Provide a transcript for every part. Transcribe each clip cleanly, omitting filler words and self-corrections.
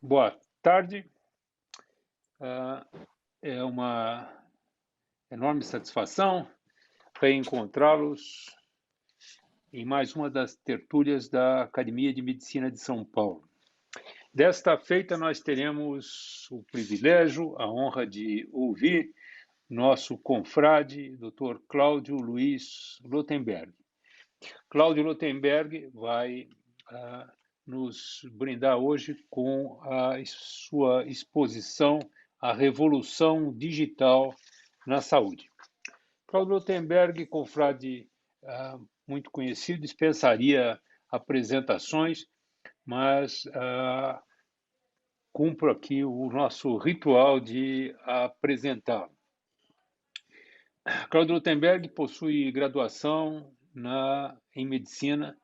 Boa tarde. Ah, É uma enorme satisfação reencontrá-los em mais uma das tertúlias da Academia de Medicina de São Paulo. Desta feita, nós teremos o privilégio, a honra de ouvir nosso confrade, Dr. Cláudio Luiz Lotenberg. Cláudio Lotenberg vai nos brindar hoje com a sua exposição A Revolução Digital na Saúde. Cláudio Lotenberg, confrade muito conhecido, dispensaria apresentações, mas cumpro aqui o nosso ritual de apresentá-lo. Cláudio Lotenberg possui graduação em medicina,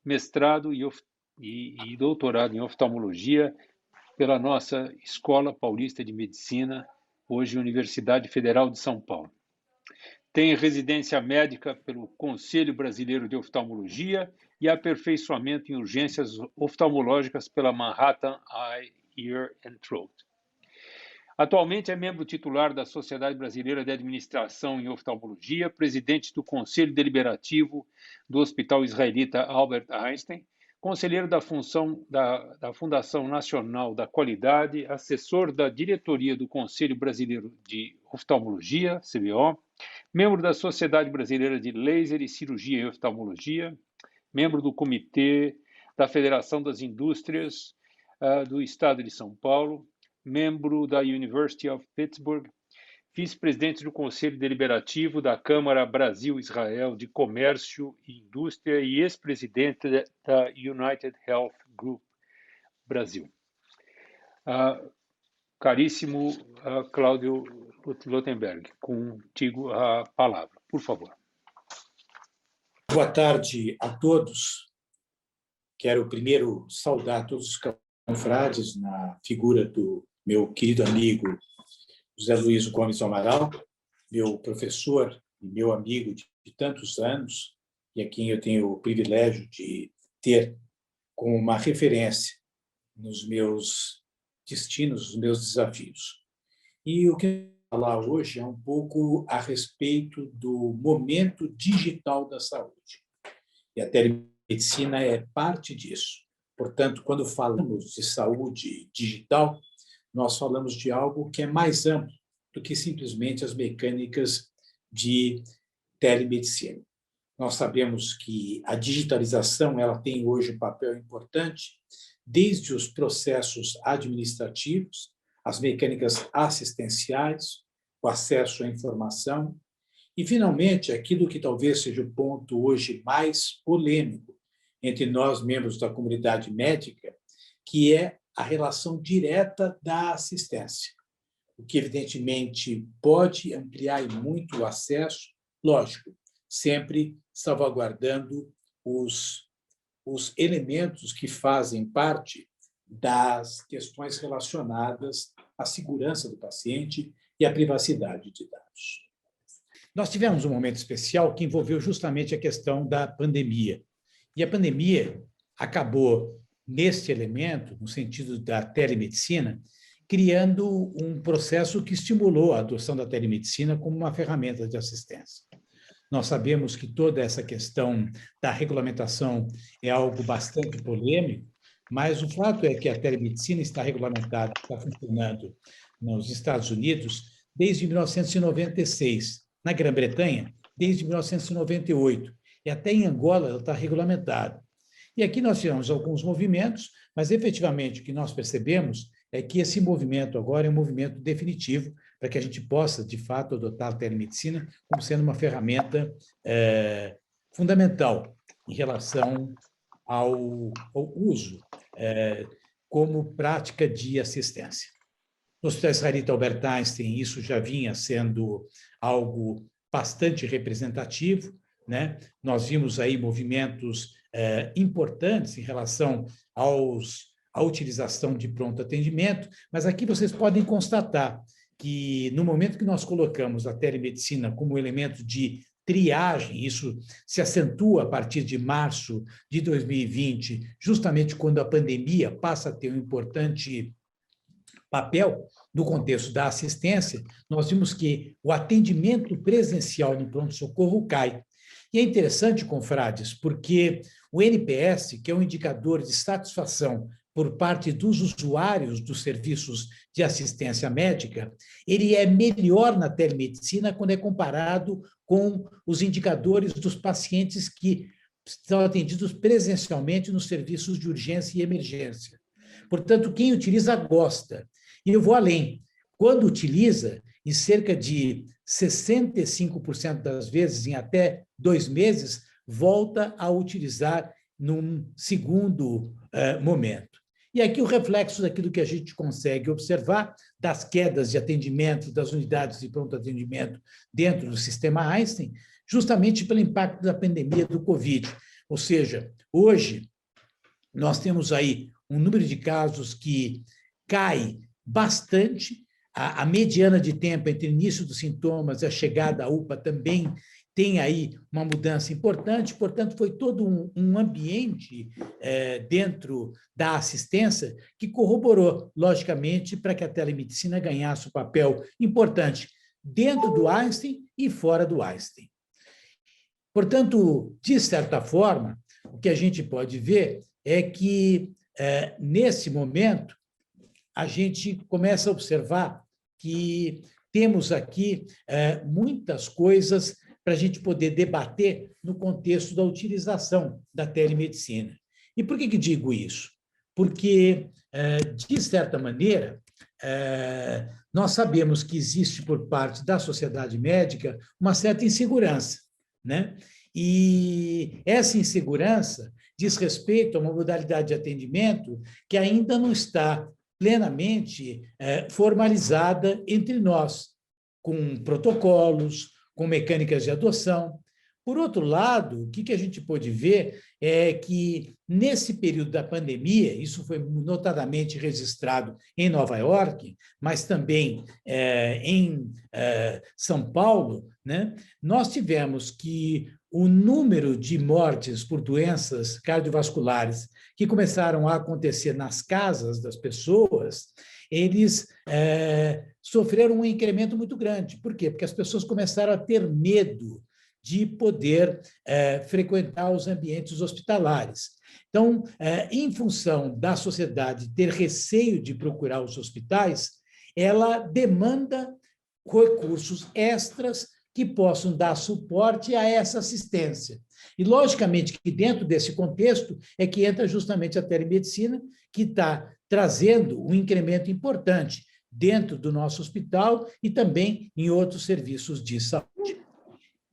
mestrado e doutorado em oftalmologia pela nossa Escola Paulista de Medicina, hoje Universidade Federal de São Paulo. Tem residência médica pelo Conselho Brasileiro de Oftalmologia e aperfeiçoamento em urgências oftalmológicas pela Manhattan Eye, Ear and Throat. Atualmente é membro titular da Sociedade Brasileira de Administração em Oftalmologia, presidente do Conselho Deliberativo do Hospital Israelita Albert Einstein, conselheiro da Fundação Nacional da Qualidade, assessor da diretoria do Conselho Brasileiro de Oftalmologia, CBO, membro da Sociedade Brasileira de Laser e Cirurgia em Oftalmologia, membro do Comitê da Federação das Indústrias do Estado de São Paulo, membro da University of Pittsburgh, vice-presidente do Conselho Deliberativo da Câmara Brasil-Israel de Comércio e Indústria e ex-presidente da United Health Group Brasil. Caríssimo Cláudio Lotenberg, contigo a palavra, por favor. Boa tarde a todos. Quero primeiro saudar todos os confrades na figura do meu querido amigo José Luiz Gomes Amaral, meu professor e meu amigo de tantos anos, e a quem eu tenho o privilégio de ter como uma referência nos meus destinos, nos meus desafios. E o que eu vou falar hoje é um pouco a respeito do momento digital da saúde. E a telemedicina é parte disso. Portanto, quando falamos de saúde digital, nós falamos de algo que é mais amplo do que simplesmente as mecânicas de telemedicina. Nós sabemos que a digitalização ela tem hoje um papel importante, desde os processos administrativos, as mecânicas assistenciais, o acesso à informação, e, finalmente, aquilo que talvez seja o ponto hoje mais polêmico entre nós, membros da comunidade médica, que é a relação direta da assistência, o que, evidentemente, pode ampliar muito o acesso, lógico, sempre salvaguardando os elementos que fazem parte das questões relacionadas à segurança do paciente e à privacidade de dados. Nós tivemos um momento especial que envolveu justamente a questão da pandemia. E a pandemia acabou, neste elemento, no sentido da telemedicina, criando um processo que estimulou a adoção da telemedicina como uma ferramenta de assistência. Nós sabemos que toda essa questão da regulamentação é algo bastante polêmico, mas o fato é que a telemedicina está regulamentada, está funcionando nos Estados Unidos desde 1996, na Grã-Bretanha desde 1998, e até em Angola ela está regulamentada. E aqui nós tivemos alguns movimentos, mas efetivamente o que nós percebemos é que esse movimento agora é um movimento definitivo para que a gente possa, de fato, adotar a telemedicina como sendo uma ferramenta fundamental em relação ao uso como prática de assistência. No Hospital Israelita Albert Einstein, isso já vinha sendo algo bastante representativo, né? Nós vimos aí movimentos importantes em relação à utilização de pronto atendimento, mas aqui vocês podem constatar que, no momento que nós colocamos a telemedicina como elemento de triagem, isso se acentua a partir de março de 2020, justamente quando a pandemia passa a ter um importante papel no contexto da assistência, nós vimos que o atendimento presencial no pronto-socorro cai. E é interessante, confrades, porque o NPS, que é um indicador de satisfação por parte dos usuários dos serviços de assistência médica, ele é melhor na telemedicina quando é comparado com os indicadores dos pacientes que são atendidos presencialmente nos serviços de urgência e emergência. Portanto, quem utiliza gosta. E eu vou além. Quando utiliza, em cerca de 65% das vezes, em até 2 meses, volta a utilizar num segundo momento. E aqui o reflexo daquilo que a gente consegue observar das quedas de atendimento das unidades de pronto atendimento dentro do sistema Einstein, justamente pelo impacto da pandemia do Covid. Ou seja, hoje nós temos aí um número de casos que cai bastante, a mediana de tempo entre o início dos sintomas e a chegada à UPA também tem aí uma mudança importante, portanto, foi todo um ambiente dentro da assistência que corroborou, logicamente, para que a telemedicina ganhasse um papel importante dentro do Einstein e fora do Einstein. Portanto, de certa forma, o que a gente pode ver é que, nesse momento, a gente começa a observar que temos aqui muitas coisas para a gente poder debater no contexto da utilização da telemedicina. E por que digo isso? Porque, de certa maneira, nós sabemos que existe por parte da sociedade médica uma certa insegurança, né? E essa insegurança diz respeito a uma modalidade de atendimento que ainda não está plenamente formalizada entre nós, com protocolos, com mecânicas de adoção. Por outro lado, o que a gente pôde ver é que, nesse período da pandemia, isso foi notadamente registrado em Nova York, mas também em São Paulo, né, nós tivemos que o número de mortes por doenças cardiovasculares que começaram a acontecer nas casas das pessoas, eles sofreram um incremento muito grande. Por quê? Porque as pessoas começaram a ter medo de poder frequentar os ambientes hospitalares. Então, em função da sociedade ter receio de procurar os hospitais, ela demanda recursos extras que possam dar suporte a essa assistência. E, logicamente, que dentro desse contexto é que entra justamente a telemedicina, que está trazendo um incremento importante dentro do nosso hospital e também em outros serviços de saúde.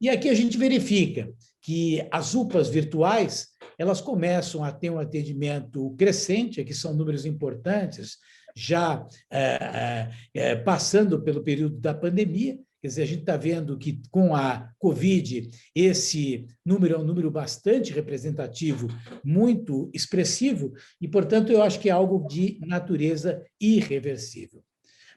E aqui a gente verifica que as UPAs virtuais, elas começam a ter um atendimento crescente, aqui são números importantes, já passando pelo período da pandemia. Quer dizer, a gente está vendo que, com a Covid, esse número é um número bastante representativo, muito expressivo, e, portanto, eu acho que é algo de natureza irreversível.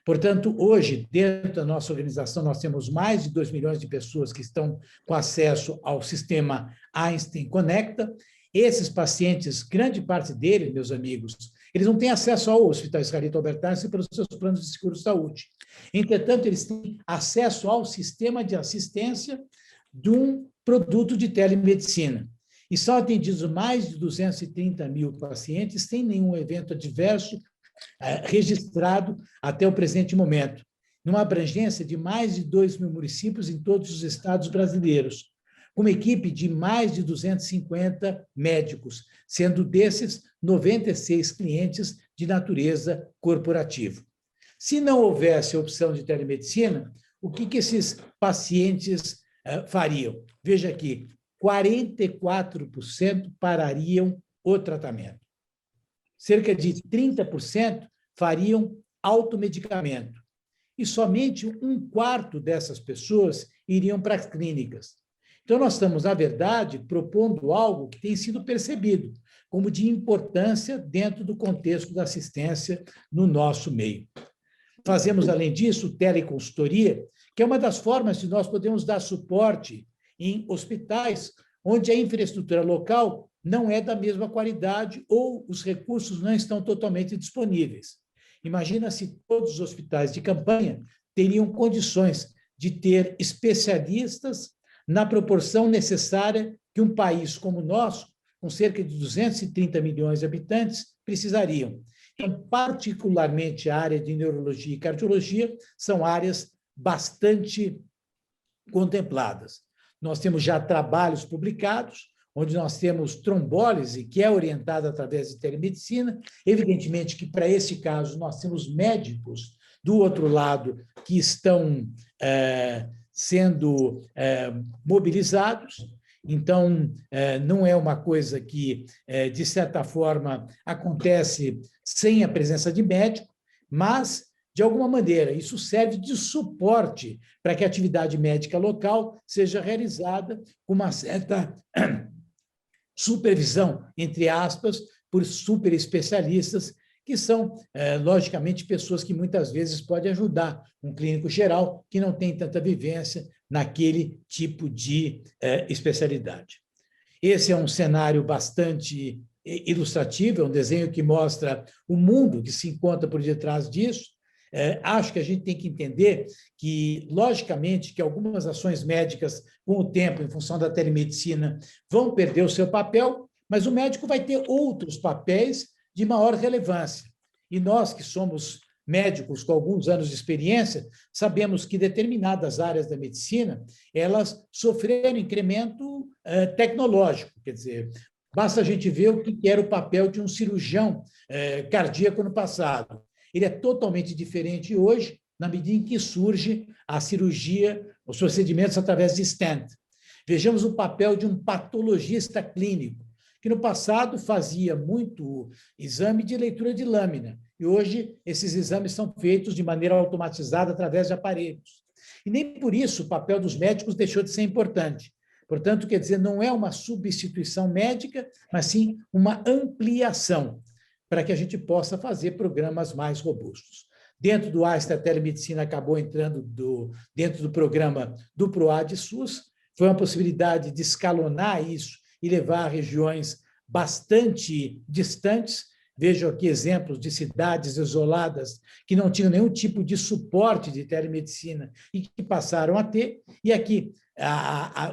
Portanto, hoje, dentro da nossa organização, nós temos mais de 2 milhões de pessoas que estão com acesso ao sistema Einstein Conecta. Esses pacientes, grande parte deles, meus amigos, eles não têm acesso ao Hospital Israelita Albert Einstein pelos seus planos de seguro-saúde. Entretanto, eles têm acesso ao sistema de assistência de um produto de telemedicina. E são atendidos mais de 230 mil pacientes sem nenhum evento adverso registrado até o presente momento, numa abrangência de mais de 2 mil municípios em todos os estados brasileiros, com uma equipe de mais de 250 médicos, sendo desses 96 clientes de natureza corporativa. Se não houvesse a opção de telemedicina, o que esses pacientes fariam? Veja aqui, 44% parariam o tratamento. Cerca de 30% fariam automedicamento. E somente 1/4 dessas pessoas iriam para as clínicas. Então, nós estamos, na verdade, propondo algo que tem sido percebido como de importância dentro do contexto da assistência no nosso meio. Fazemos, além disso, teleconsultoria, que é uma das formas de nós podemos dar suporte em hospitais onde a infraestrutura local não é da mesma qualidade ou os recursos não estão totalmente disponíveis. Imagina se todos os hospitais de campanha teriam condições de ter especialistas na proporção necessária que um país como o nosso, com cerca de 230 milhões de habitantes, precisariam. Então, particularmente a área de neurologia e cardiologia são áreas bastante contempladas. Nós temos já trabalhos publicados, onde nós temos trombólise, que é orientada através de telemedicina. Evidentemente que, para esse caso, nós temos médicos do outro lado que estão sendo mobilizados. Então, não é uma coisa que, de certa forma, acontece sem a presença de médico, mas, de alguma maneira, isso serve de suporte para que a atividade médica local seja realizada com uma certa supervisão, entre aspas, por super especialistas, que são, logicamente, pessoas que muitas vezes podem ajudar um clínico geral que não tem tanta vivência naquele tipo de especialidade. Esse é um cenário bastante ilustrativo, é um desenho que mostra o mundo que se encontra por detrás disso. Acho que a gente tem que entender que, logicamente, que algumas ações médicas, com o tempo, em função da telemedicina, vão perder o seu papel, mas o médico vai ter outros papéis de maior relevância. E nós, que somos médicos com alguns anos de experiência, sabemos que determinadas áreas da medicina, elas sofreram incremento tecnológico, quer dizer, basta a gente ver o que era o papel de um cirurgião cardíaco no passado. Ele é totalmente diferente hoje, na medida em que surge a cirurgia, os procedimentos através de stent. Vejamos o papel de um patologista clínico, que no passado fazia muito exame de leitura de lâmina, e hoje esses exames são feitos de maneira automatizada através de aparelhos. E nem por isso o papel dos médicos deixou de ser importante. Portanto, quer dizer, não é uma substituição médica, mas sim uma ampliação, para que a gente possa fazer programas mais robustos. Dentro do Einstein, a telemedicina acabou entrando dentro do programa do PROAD SUS, foi uma possibilidade de escalonar isso e levar a regiões bastante distantes. Vejo aqui exemplos de cidades isoladas que não tinham nenhum tipo de suporte de telemedicina e que passaram a ter. E aqui,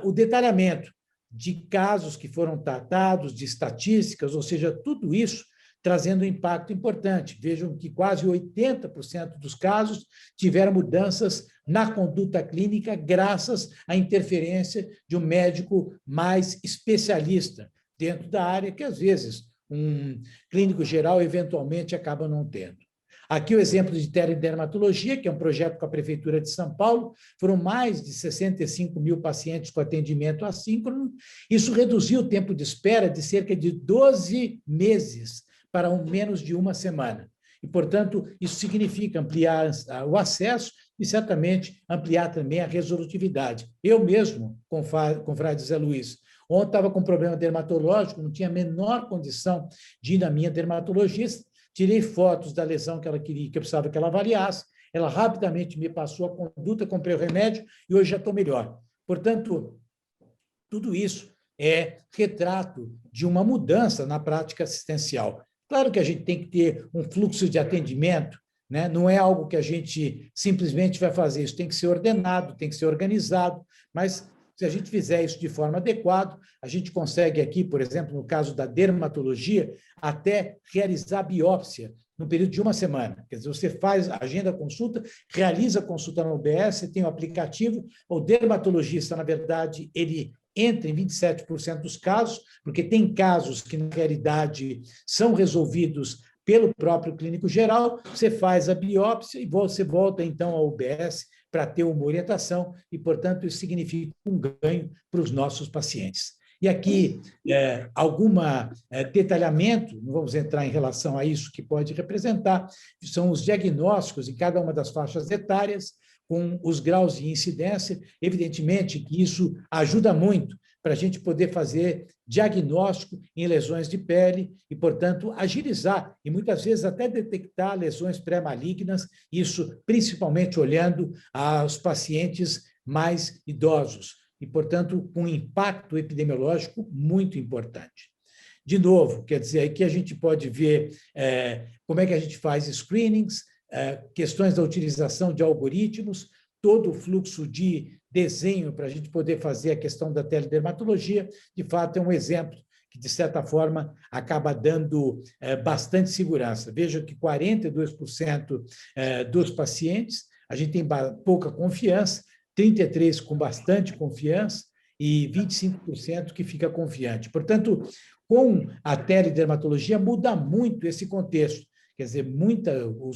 o detalhamento de casos que foram tratados, de estatísticas, ou seja, tudo isso trazendo um impacto importante. Vejam que quase 80% dos casos tiveram mudanças na conduta clínica graças à interferência de um médico mais especialista dentro da área, que às vezes um clínico geral eventualmente acaba não tendo. Aqui o exemplo de teledermatologia, que é um projeto com a Prefeitura de São Paulo, foram mais de 65 mil pacientes com atendimento assíncrono. Isso reduziu o tempo de espera de cerca de 12 meses para menos de uma semana. E, portanto, isso significa ampliar o acesso e, certamente, ampliar também a resolutividade. Eu mesmo, confrade Zé Luiz, ontem estava com problema dermatológico, não tinha a menor condição de ir na minha dermatologista, tirei fotos da lesão que ela queria, que eu precisava que ela avaliasse, ela rapidamente me passou a conduta, comprei o remédio e hoje já estou melhor. Portanto, tudo isso é retrato de uma mudança na prática assistencial. Claro que a gente tem que ter um fluxo de atendimento, né? Não é algo que a gente simplesmente vai fazer, isso tem que ser ordenado, tem que ser organizado, mas se a gente fizer isso de forma adequada, a gente consegue aqui, por exemplo, no caso da dermatologia, até realizar biópsia no período de uma semana. Quer dizer, você faz, agenda a consulta, realiza a consulta no UBS, tem o aplicativo, o dermatologista, na verdade, ele entra em 27% dos casos, porque tem casos que, na realidade, são resolvidos pelo próprio clínico geral, você faz a biópsia e você volta, então, ao UBS para ter uma orientação e, portanto, isso significa um ganho para os nossos pacientes. E aqui, detalhamento, não vamos entrar em relação a isso que pode representar, são os diagnósticos em cada uma das faixas etárias, com os graus de incidência. Evidentemente que isso ajuda muito para a gente poder fazer diagnóstico em lesões de pele e, portanto, agilizar e, muitas vezes, até detectar lesões pré-malignas, isso principalmente olhando aos pacientes mais idosos e, portanto, com impacto epidemiológico muito importante. de novo, quer dizer, aqui a gente pode ver como é que a gente faz screenings, questões da utilização de algoritmos, todo o fluxo de desenho para a gente poder fazer a questão da teledermatologia. De fato, é um exemplo que, de certa forma, acaba dando bastante segurança. Veja que 42% dos pacientes, a gente tem pouca confiança, 33% com bastante confiança e 25% que fica confiante. Portanto, com a teledermatologia, muda muito esse contexto. Quer dizer,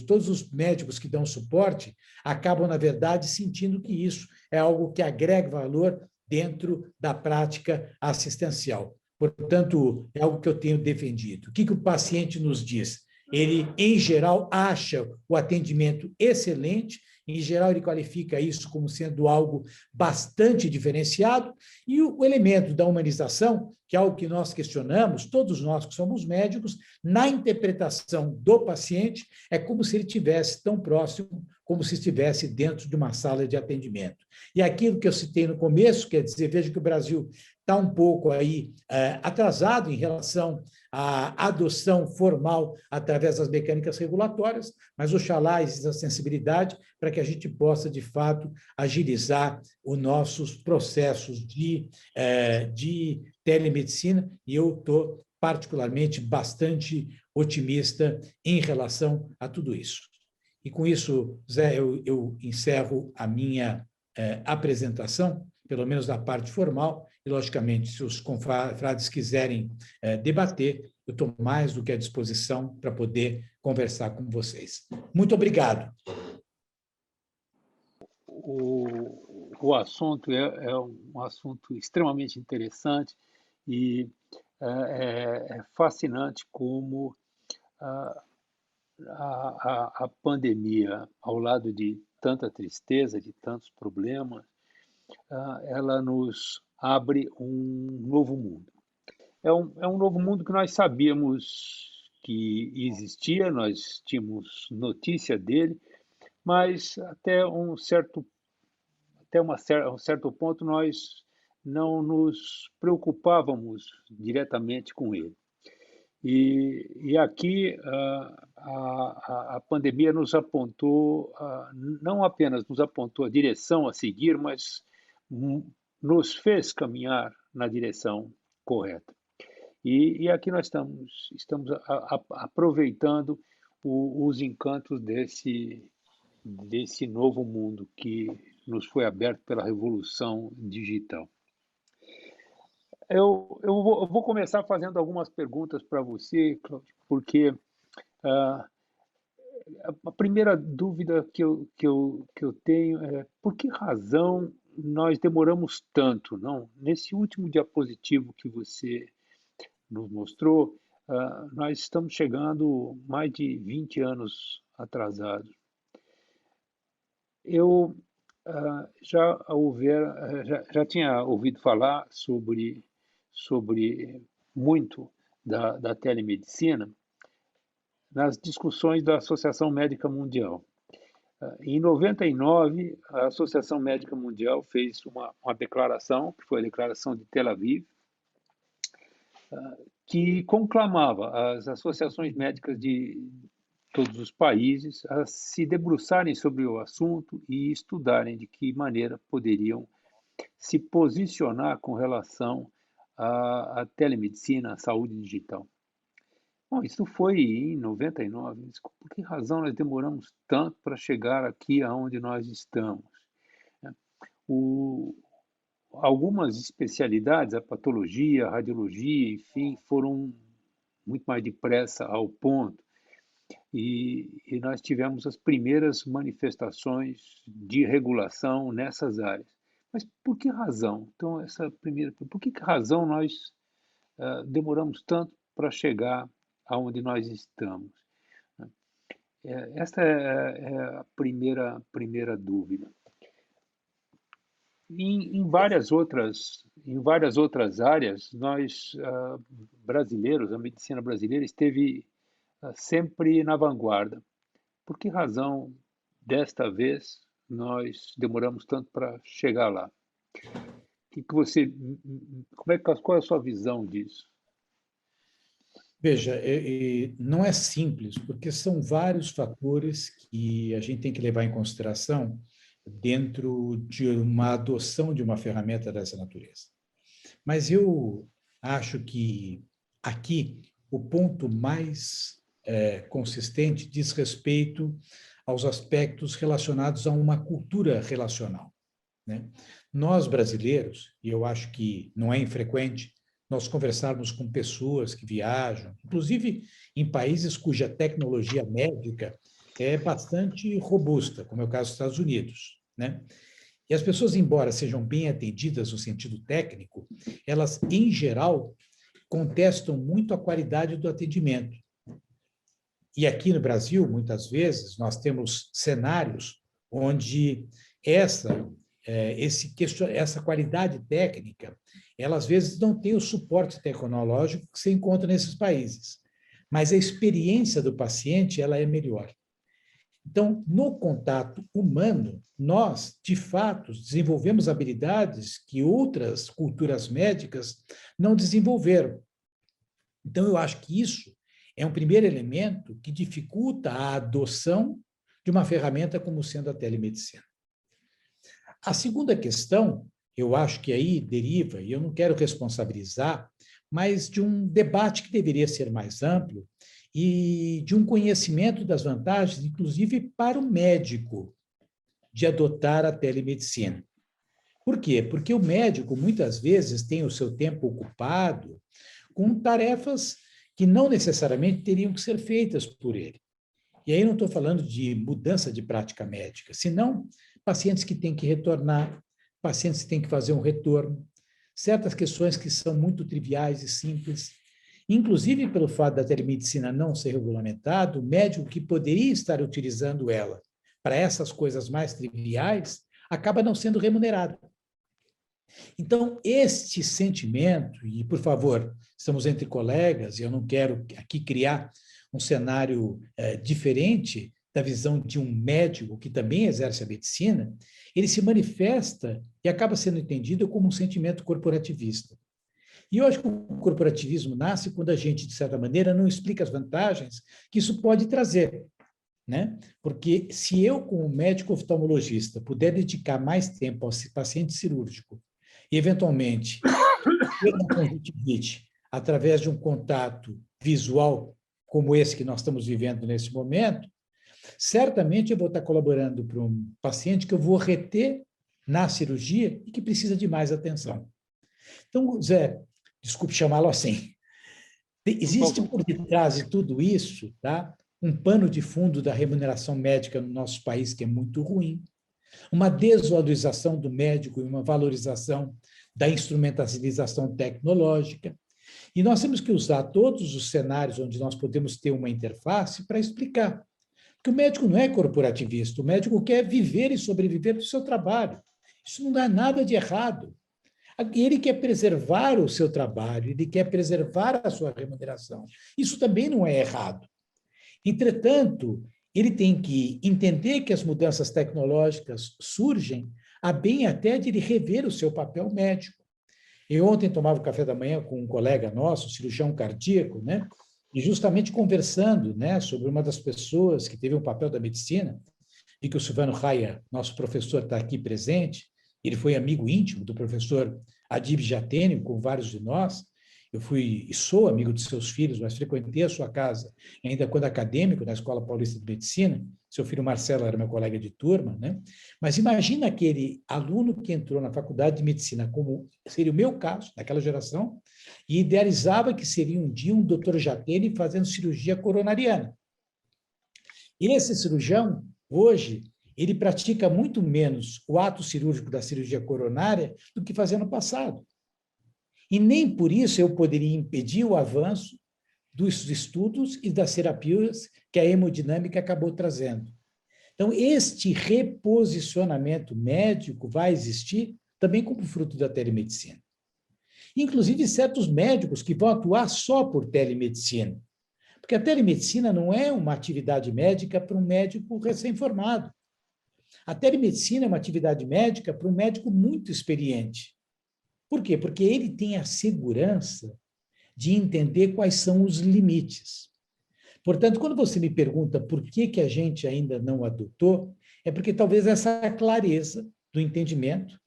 todos os médicos que dão suporte acabam, na verdade, sentindo que isso é algo que agrega valor dentro da prática assistencial. Portanto, é algo que eu tenho defendido. O que o paciente nos diz? Ele, em geral, acha o atendimento excelente, em geral, ele qualifica isso como sendo algo bastante diferenciado, e o elemento da humanização, que é algo que nós questionamos, todos nós que somos médicos, na interpretação do paciente, é como se ele estivesse tão próximo como se estivesse dentro de uma sala de atendimento. E aquilo que eu citei no começo, quer dizer, veja que o Brasil está um pouco aí atrasado em relação à adoção formal através das mecânicas regulatórias, mas oxalá exista sensibilidade para que a gente possa, de fato, agilizar os nossos processos de telemedicina, e eu estou particularmente bastante otimista em relação a tudo isso. E com isso, Zé, eu encerro a minha apresentação, pelo menos da parte formal, e, logicamente, se os confrades quiserem debater, eu estou mais do que à disposição para poder conversar com vocês. Muito obrigado. O assunto é um assunto extremamente interessante e é fascinante como a pandemia, ao lado de tanta tristeza, de tantos problemas, ela nos abre um novo mundo. É um novo mundo que nós sabíamos que existia, nós tínhamos notícia dele, mas um certo ponto nós não nos preocupávamos diretamente com ele. E aqui a pandemia nos apontou, não apenas nos apontou a direção a seguir, mas nos fez caminhar na direção correta. E aqui nós estamos aproveitando os encantos desse novo mundo que nos foi aberto pela revolução digital. Eu vou começar fazendo algumas perguntas para você, Cláudio, porque ah, a primeira dúvida que eu tenho é por que razão nós demoramos tanto, não? Nesse último diapositivo que você nos mostrou, nós estamos chegando mais de 20 anos atrasados. Eu já tinha ouvido falar sobre muito da telemedicina nas discussões da Associação Médica Mundial. Em 99, a Associação Médica Mundial fez uma declaração, que foi a Declaração de Tel Aviv, que conclamava as associações médicas de todos os países a se debruçarem sobre o assunto e estudarem de que maneira poderiam se posicionar com relação à telemedicina, à saúde digital. Bom, isso foi em 99. Por que razão nós demoramos tanto para chegar aqui aonde nós estamos? O, Algumas especialidades, a patologia, a radiologia, enfim, foram muito mais depressa ao ponto. E nós tivemos as primeiras manifestações de regulação nessas áreas. Mas por que razão? Então, por que razão nós demoramos tanto para chegar aonde nós estamos? Esta é a primeira dúvida. Em várias outras áreas, nós brasileiros, a medicina brasileira esteve sempre na vanguarda. Por que razão, desta vez, nós demoramos tanto para chegar lá? Qual é a sua visão disso? Veja, não é simples, porque são vários fatores que a gente tem que levar em consideração dentro de uma adoção de uma ferramenta dessa natureza. Mas eu acho que aqui o ponto mais consistente diz respeito aos aspectos relacionados a uma cultura relacional, né? Nós, brasileiros, e eu acho que não é infrequente, nós conversarmos com pessoas que viajam, inclusive em países cuja tecnologia médica é bastante robusta, como é o caso dos Estados Unidos, né? E as pessoas, embora sejam bem atendidas no sentido técnico, elas, em geral, contestam muito a qualidade do atendimento. E aqui no Brasil, muitas vezes, nós temos cenários onde essa qualidade técnica, ela às vezes não tem o suporte tecnológico que se encontra nesses países, mas a experiência do paciente ela é melhor. Então, no contato humano, nós, de fato, desenvolvemos habilidades que outras culturas médicas não desenvolveram. Então, eu acho que isso é um primeiro elemento que dificulta a adoção de uma ferramenta como sendo a telemedicina. A segunda questão, eu acho que aí deriva, e eu não quero responsabilizar, mas de um debate que deveria ser mais amplo e de um conhecimento das vantagens, inclusive para o médico, de adotar a telemedicina. Por quê? Porque o médico, muitas vezes, tem o seu tempo ocupado com tarefas que não necessariamente teriam que ser feitas por ele. E aí não estou falando de mudança de prática médica, senão pacientes que têm que retornar, pacientes que têm que fazer um retorno, certas questões que são muito triviais e simples. Inclusive, pelo fato da telemedicina não ser regulamentado, o médico que poderia estar utilizando ela para essas coisas mais triviais acaba não sendo remunerado. Então, este sentimento, e por favor, estamos entre colegas, e eu não quero aqui criar um cenário diferente da visão de um médico que também exerce a medicina, ele se manifesta e acaba sendo entendido como um sentimento corporativista. E eu acho que o corporativismo nasce quando a gente, de certa maneira, não explica as vantagens que isso pode trazer, né? Porque se eu, como médico oftalmologista, puder dedicar mais tempo ao paciente cirúrgico e, eventualmente, ter uma conjuntivite através de um contato visual como esse que nós estamos vivendo nesse momento, certamente eu vou estar colaborando para um paciente que eu vou reter na cirurgia e que precisa de mais atenção. Então, Zé, desculpe chamá-lo assim, existe por detrás de tudo isso, tá, um pano de fundo da remuneração médica no nosso país que é muito ruim, uma desvalorização do médico e uma valorização da instrumentalização tecnológica. E nós temos que usar todos os cenários onde nós podemos ter uma interface para explicar. Porque o médico não é corporativista, o médico quer viver e sobreviver do seu trabalho. Isso não dá nada de errado. Ele quer preservar o seu trabalho, ele quer preservar a sua remuneração. Isso também não é errado. Entretanto, ele tem que entender que as mudanças tecnológicas surgem a bem até de ele rever o seu papel médico. Eu ontem tomava café da manhã com um colega nosso, cirurgião cardíaco, né? E justamente conversando, né, sobre uma das pessoas que teve um papel da medicina, e que o Silvano Raia, nosso professor, está aqui presente. Ele foi amigo íntimo do professor Adib Jatene, com vários de nós. Eu fui e sou amigo de seus filhos, mas frequentei a sua casa ainda quando acadêmico na Escola Paulista de Medicina. Seu filho Marcelo era meu colega de turma, né? Mas imagina aquele aluno que entrou na Faculdade de Medicina, como seria o meu caso, naquela geração, e idealizava que seria um dia um doutor Jatene fazendo cirurgia coronariana. E esse cirurgião, hoje, ele pratica muito menos o ato cirúrgico da cirurgia coronária do que fazia no passado. E nem por isso eu poderia impedir o avanço dos estudos e das terapias que a hemodinâmica acabou trazendo. Então, este reposicionamento médico vai existir também como fruto da telemedicina. Inclusive, certos médicos que vão atuar só por telemedicina. Porque a telemedicina não é uma atividade médica para um médico recém-formado. A telemedicina é uma atividade médica para um médico muito experiente. Por quê? Porque ele tem a segurança de entender quais são os limites. Portanto, quando você me pergunta por que a gente ainda não adotou, é porque talvez essa clareza do entendimento,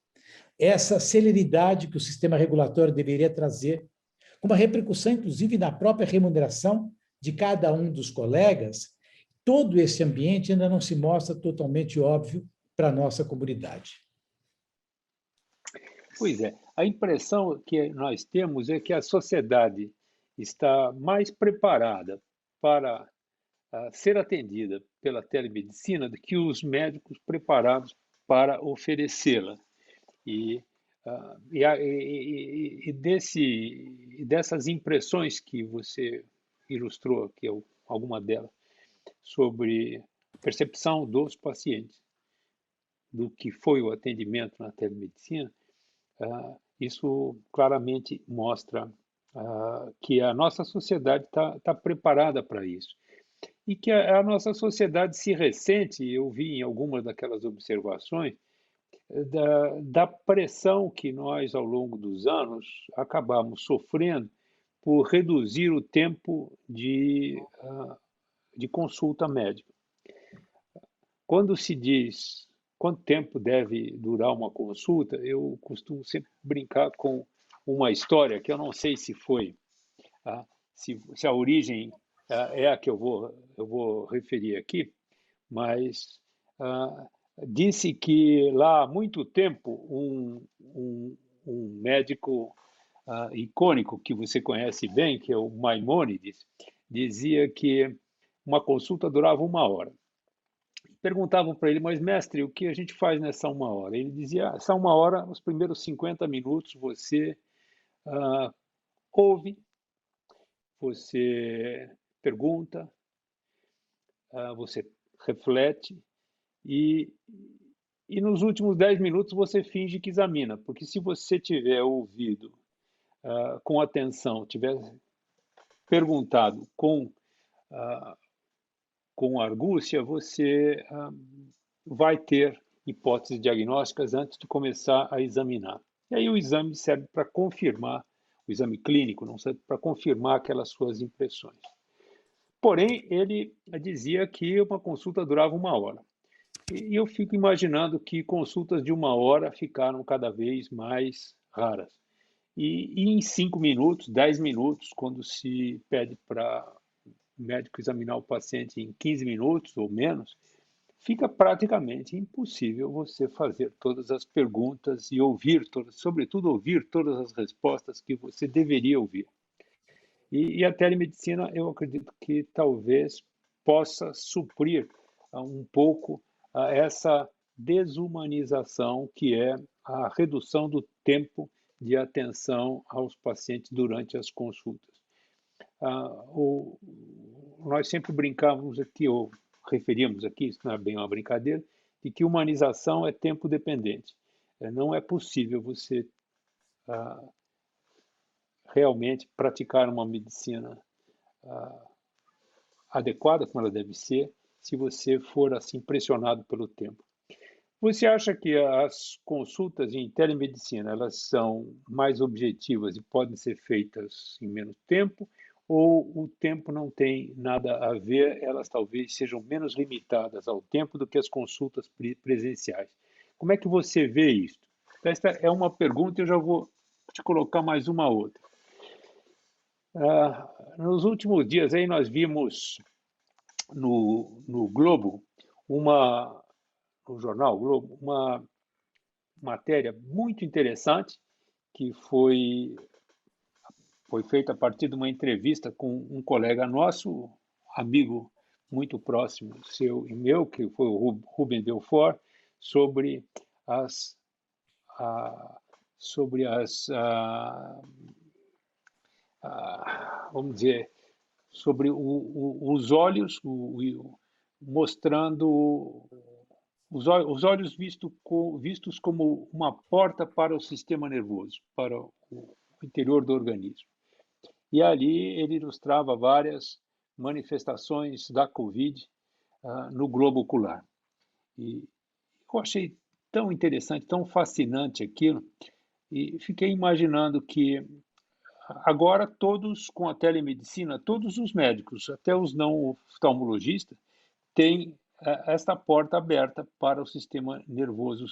essa celeridade que o sistema regulatório deveria trazer, com uma repercussão, inclusive, na própria remuneração de cada um dos colegas, todo esse ambiente ainda não se mostra totalmente óbvio para a nossa comunidade. Pois é, a impressão que nós temos é que a sociedade está mais preparada para ser atendida pela telemedicina do que os médicos preparados para oferecê-la. E, dessas impressões que você ilustrou aqui, alguma delas, sobre a percepção dos pacientes do que foi o atendimento na telemedicina, isso claramente mostra que a nossa sociedade está preparada para isso. E que a nossa sociedade se ressente, eu vi em algumas daquelas observações, da pressão que nós, ao longo dos anos, acabamos sofrendo por reduzir o tempo de consulta médica. Quando se diz quanto tempo deve durar uma consulta, eu costumo sempre brincar com uma história que eu não sei se foi, se a origem é a que eu vou referir aqui, mas disse que lá há muito tempo um médico icônico que você conhece bem, que é o Maimônides, dizia que uma consulta durava 1 hora. Perguntavam para ele, mas mestre, o que a gente faz nessa 1 hora? Ele dizia, essa 1 hora, os primeiros 50 minutos você ouve, você pergunta, você reflete e nos últimos 10 minutos você finge que examina, porque se você tiver ouvido com atenção, tiver perguntado com argúcia, você vai ter hipóteses diagnósticas antes de começar a examinar. E aí o exame serve para confirmar, o exame clínico não serve para confirmar aquelas suas impressões. Porém, ele dizia que uma consulta durava 1 hora. E eu fico imaginando que consultas de 1 hora ficaram cada vez mais raras. E em 5 minutos, 10 minutos, quando se pede para o médico examinar o paciente em 15 minutos ou menos, fica praticamente impossível você fazer todas as perguntas e ouvir, sobretudo ouvir todas as respostas que você deveria ouvir. E a telemedicina, eu acredito que talvez possa suprir um pouco essa desumanização que é a redução do tempo de atenção aos pacientes durante as consultas. Nós sempre brincávamos aqui, ou referíamos aqui, isso não é bem uma brincadeira, de que humanização é tempo dependente. Não é possível você realmente praticar uma medicina adequada, como ela deve ser, se você for assim pressionado pelo tempo. Você acha que as consultas em telemedicina elas são mais objetivas e podem ser feitas em menos tempo, ou o tempo não tem nada a ver, elas talvez sejam menos limitadas ao tempo do que as consultas presenciais? Como é que você vê isso? Esta é uma pergunta, eu já vou te colocar mais uma outra. Nos últimos dias aí nós vimos no Globo, no jornal Globo, uma matéria muito interessante que foi feita a partir de uma entrevista com um colega nosso, amigo muito próximo seu e meu, que foi o Rubem Belfort, sobre vamos dizer, sobre os olhos, mostrando os olhos vistos como uma porta para o sistema nervoso, para o interior do organismo. E ali ele ilustrava várias manifestações da Covid no globo ocular. E eu achei tão interessante, tão fascinante aquilo, e fiquei imaginando que agora, todos com a telemedicina, todos os médicos, até os não oftalmologistas, têm esta porta aberta para o sistema nervoso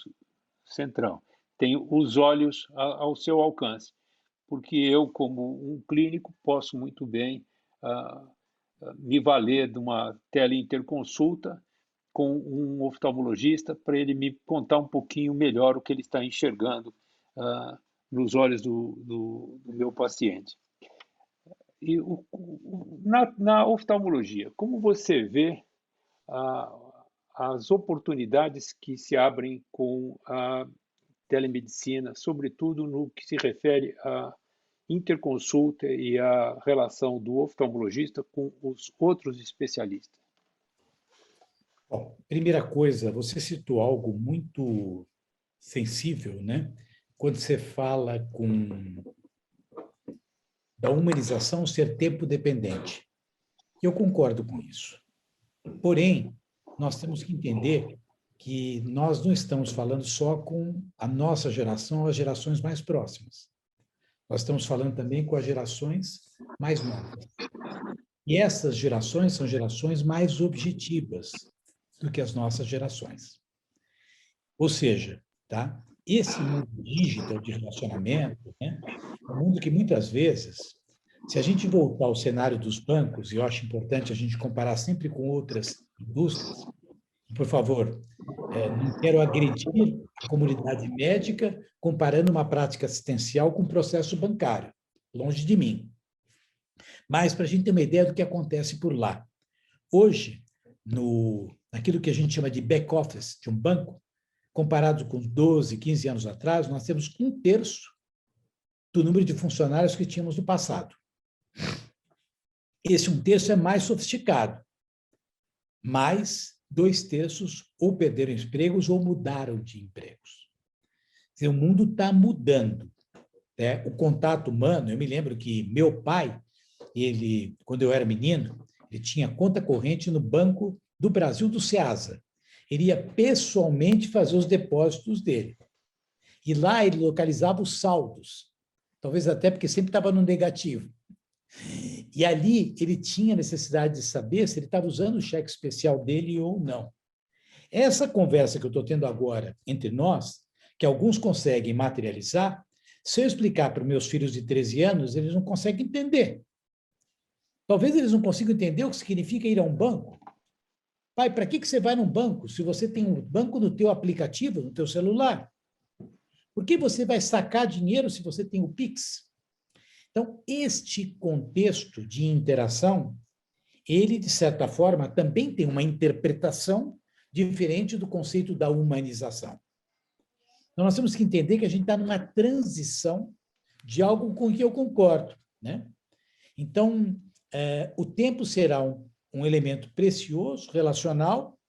central. Tem os olhos ao seu alcance, porque eu, como um clínico, posso muito bem me valer de uma teleinterconsulta com um oftalmologista para ele me contar um pouquinho melhor o que ele está enxergando nos olhos do meu paciente. E na oftalmologia, como você vê as oportunidades que se abrem com a telemedicina, sobretudo no que se refere à interconsulta e à relação do oftalmologista com os outros especialistas? Bom, primeira coisa, você citou algo muito sensível, né? Quando você fala da humanização ser tempo dependente. Eu concordo com isso. Porém, nós temos que entender que nós não estamos falando só com a nossa geração, as gerações mais próximas. Nós estamos falando também com as gerações mais novas. E essas gerações são gerações mais objetivas do que as nossas gerações. Ou seja, tá? Esse mundo digital de relacionamento, né, é um mundo que muitas vezes, se a gente voltar ao cenário dos bancos, e eu acho importante a gente comparar sempre com outras indústrias, por favor, não quero agredir a comunidade médica comparando uma prática assistencial com um processo bancário, longe de mim. Mas para a gente ter uma ideia do que acontece por lá. Hoje, naquilo que a gente chama de back-office de um banco, comparado com 12, 15 anos atrás, nós temos 1/3 do número de funcionários que tínhamos no passado. Esse 1/3 é mais sofisticado, mas 2/3 ou perderam empregos ou mudaram de empregos. O mundo está mudando. Né? O contato humano, eu me lembro que meu pai, quando eu era menino, ele tinha conta corrente no Banco do Brasil do Ceasa. Ele ia pessoalmente fazer os depósitos dele. E lá ele localizava os saldos, talvez até porque sempre estava no negativo. E ali ele tinha necessidade de saber se ele estava usando o cheque especial dele ou não. Essa conversa que eu estou tendo agora entre nós, que alguns conseguem materializar, se eu explicar para os meus filhos de 13 anos, eles não conseguem entender. Talvez eles não consigam entender o que significa ir a um banco. Pai, para que você vai num banco se você tem um banco no teu aplicativo, no teu celular? Por que você vai sacar dinheiro se você tem o Pix? Então, este contexto de interação, ele, de certa forma, também tem uma interpretação diferente do conceito da humanização. Então, nós temos que entender que a gente está numa transição de algo com que eu concordo, né? Então, o tempo será um elemento precioso, relacional,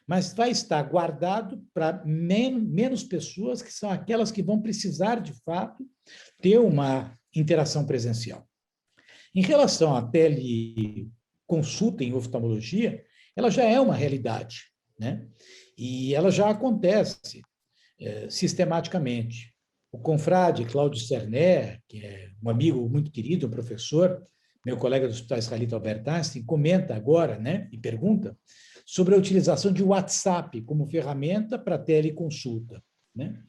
mas vai estar guardado para menos pessoas, que são aquelas que vão precisar, de fato, ter uma interação presencial. Em relação à teleconsulta em oftalmologia, ela já é uma realidade, né? E ela já acontece sistematicamente. O confrade Cláudio Cerner, que é um amigo muito querido, um professor, meu colega do Hospital Israelita Albert Einstein, comenta agora, né, e pergunta sobre a utilização de WhatsApp como ferramenta para teleconsulta, né?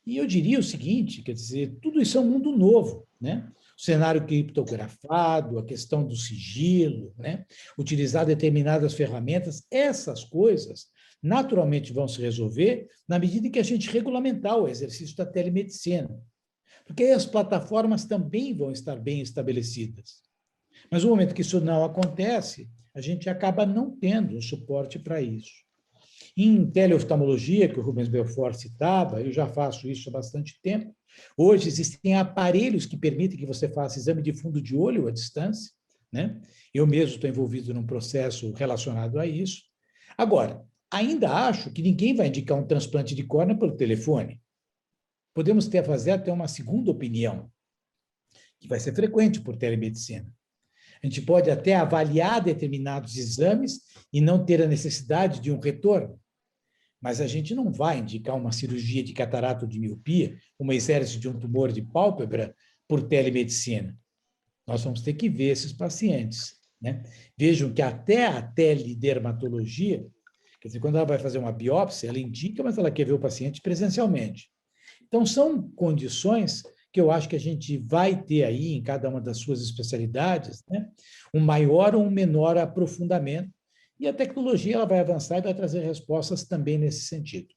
E eu diria o seguinte, quer dizer, tudo isso é um mundo novo, né? O cenário criptografado, a questão do sigilo, né? Utilizar determinadas ferramentas, essas coisas naturalmente vão se resolver na medida em que a gente regulamentar o exercício da telemedicina. Porque aí as plataformas também vão estar bem estabelecidas. Mas no momento que isso não acontece, a gente acaba não tendo um suporte para isso. Em teleoftalmologia, que o Rubens Belfort citava, eu já faço isso há bastante tempo. Hoje existem aparelhos que permitem que você faça exame de fundo de olho à distância, né? Eu mesmo estou envolvido num processo relacionado a isso. Agora, ainda acho que ninguém vai indicar um transplante de córnea pelo telefone. Podemos fazer até uma segunda opinião, que vai ser frequente por telemedicina. A gente pode até avaliar determinados exames e não ter a necessidade de um retorno. Mas a gente não vai indicar uma cirurgia de catarata ou de miopia, uma exército de um tumor de pálpebra, por telemedicina. nós vamos ter que ver esses pacientes, né? Vejam que até a teledermatologia, quer dizer, quando ela vai fazer uma biópsia, ela indica, mas ela quer ver o paciente presencialmente. Então, são condições que eu acho que a gente vai ter aí, em cada uma das suas especialidades, né, um maior ou um menor aprofundamento, e a tecnologia ela vai avançar e vai trazer respostas também nesse sentido.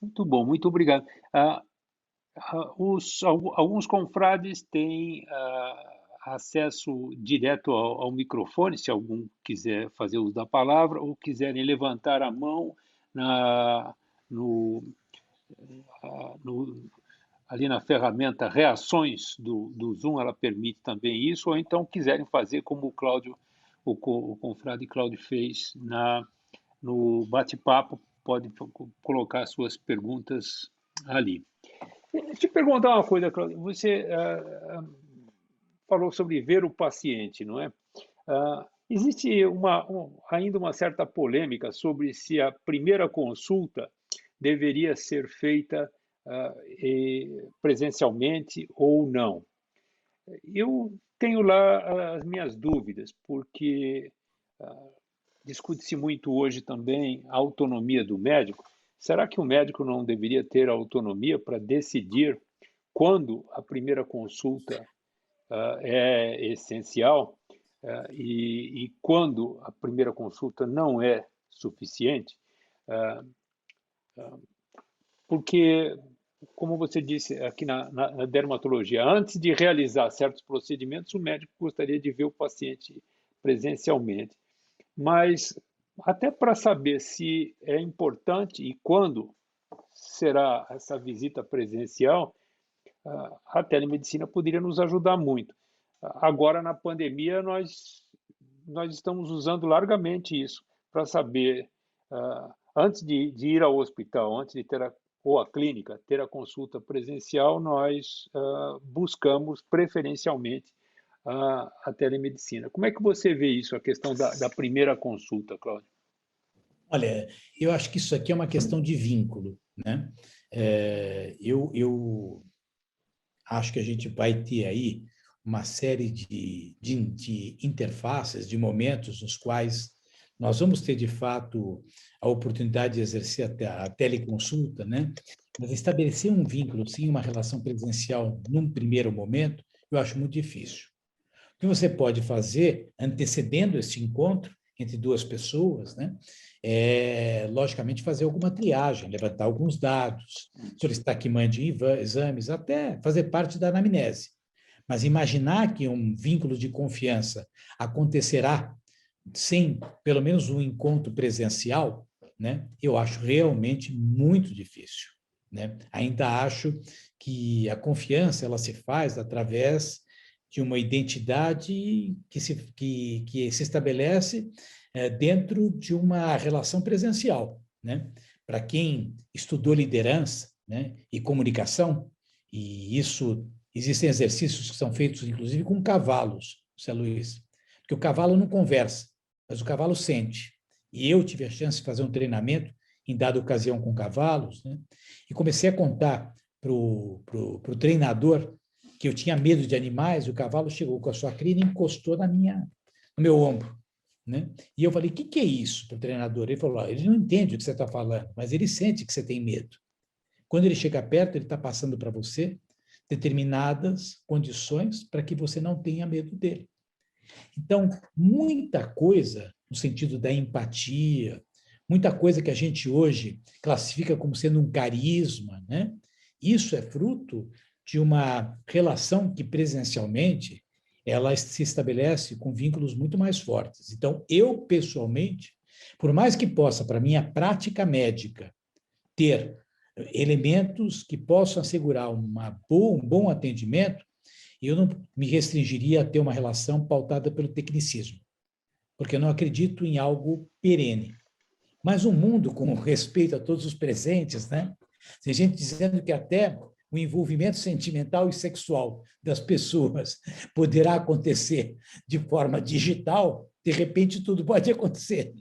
Muito bom, muito obrigado. Alguns confrades têm acesso direto ao microfone, se algum quiser fazer uso da palavra, ou quiserem levantar a mão no, ali na ferramenta Reações do Zoom, ela permite também isso, ou então quiserem fazer como o Cláudio, o confrade Cláudio fez no bate-papo, pode colocar suas perguntas ali. Deixa eu te perguntar uma coisa, Cláudio. Você falou sobre ver o paciente, não é? Existe ainda uma certa polêmica sobre se a primeira consulta deveria ser feita presencialmente ou não. Eu tenho lá as minhas dúvidas, porque discute-se muito hoje também a autonomia do médico. Será que o médico não deveria ter autonomia para decidir quando a primeira consulta é essencial e quando a primeira consulta não é suficiente? Porque, como você disse aqui na dermatologia, antes de realizar certos procedimentos, o médico gostaria de ver o paciente presencialmente. Mas até para saber se é importante e quando será essa visita presencial, a telemedicina poderia nos ajudar muito. Agora, na pandemia, nós estamos usando largamente isso para saber, antes de ir ao hospital, antes de ter ou a clínica, ter a consulta presencial, nós buscamos preferencialmente a telemedicina. Como é que você vê isso, a questão da primeira consulta, Cláudio? Olha, eu acho que isso aqui é uma questão de vínculo, né? Eu acho que a gente vai ter aí uma série de interfaces, de momentos nos quais nós vamos ter, de fato, a oportunidade de exercer a teleconsulta, né? Mas estabelecer um vínculo, sim, uma relação presencial num primeiro momento, eu acho muito difícil. O que você pode fazer, antecedendo esse encontro entre duas pessoas, né? Logicamente, fazer alguma triagem, levantar alguns dados, solicitar que mande exames, até fazer parte da anamnese. Mas imaginar que um vínculo de confiança acontecerá sem, pelo menos, um encontro presencial, né? Eu acho realmente muito difícil, né? Ainda acho que a confiança ela se faz através de uma identidade que se estabelece dentro de uma relação presencial, né? Para quem estudou liderança, né, e comunicação, e isso existem exercícios que são feitos, inclusive, com cavalos, Zé Luiz, porque o cavalo não conversa, mas o cavalo sente. E eu tive a chance de fazer um treinamento em dada ocasião com cavalos, né, e comecei a contar para o treinador que eu tinha medo de animais, o cavalo chegou com a sua crina e encostou no meu ombro, né? E eu falei, o que é isso para o treinador? Ele falou, ele não entende o que você está falando, mas ele sente que você tem medo. Quando ele chega perto, ele está passando para você determinadas condições para que você não tenha medo dele. Então, muita coisa no sentido da empatia, muita coisa que a gente hoje classifica como sendo um carisma, né? Isso é fruto de uma relação que presencialmente ela se estabelece com vínculos muito mais fortes. Então, eu pessoalmente, por mais que possa, para minha prática médica, ter elementos que possam assegurar um bom atendimento, eu não me restringiria a ter uma relação pautada pelo tecnicismo, porque eu não acredito em algo perene. Mas um mundo com respeito a todos os presentes, né? Tem gente dizendo que até o envolvimento sentimental e sexual das pessoas poderá acontecer de forma digital, de repente tudo pode acontecer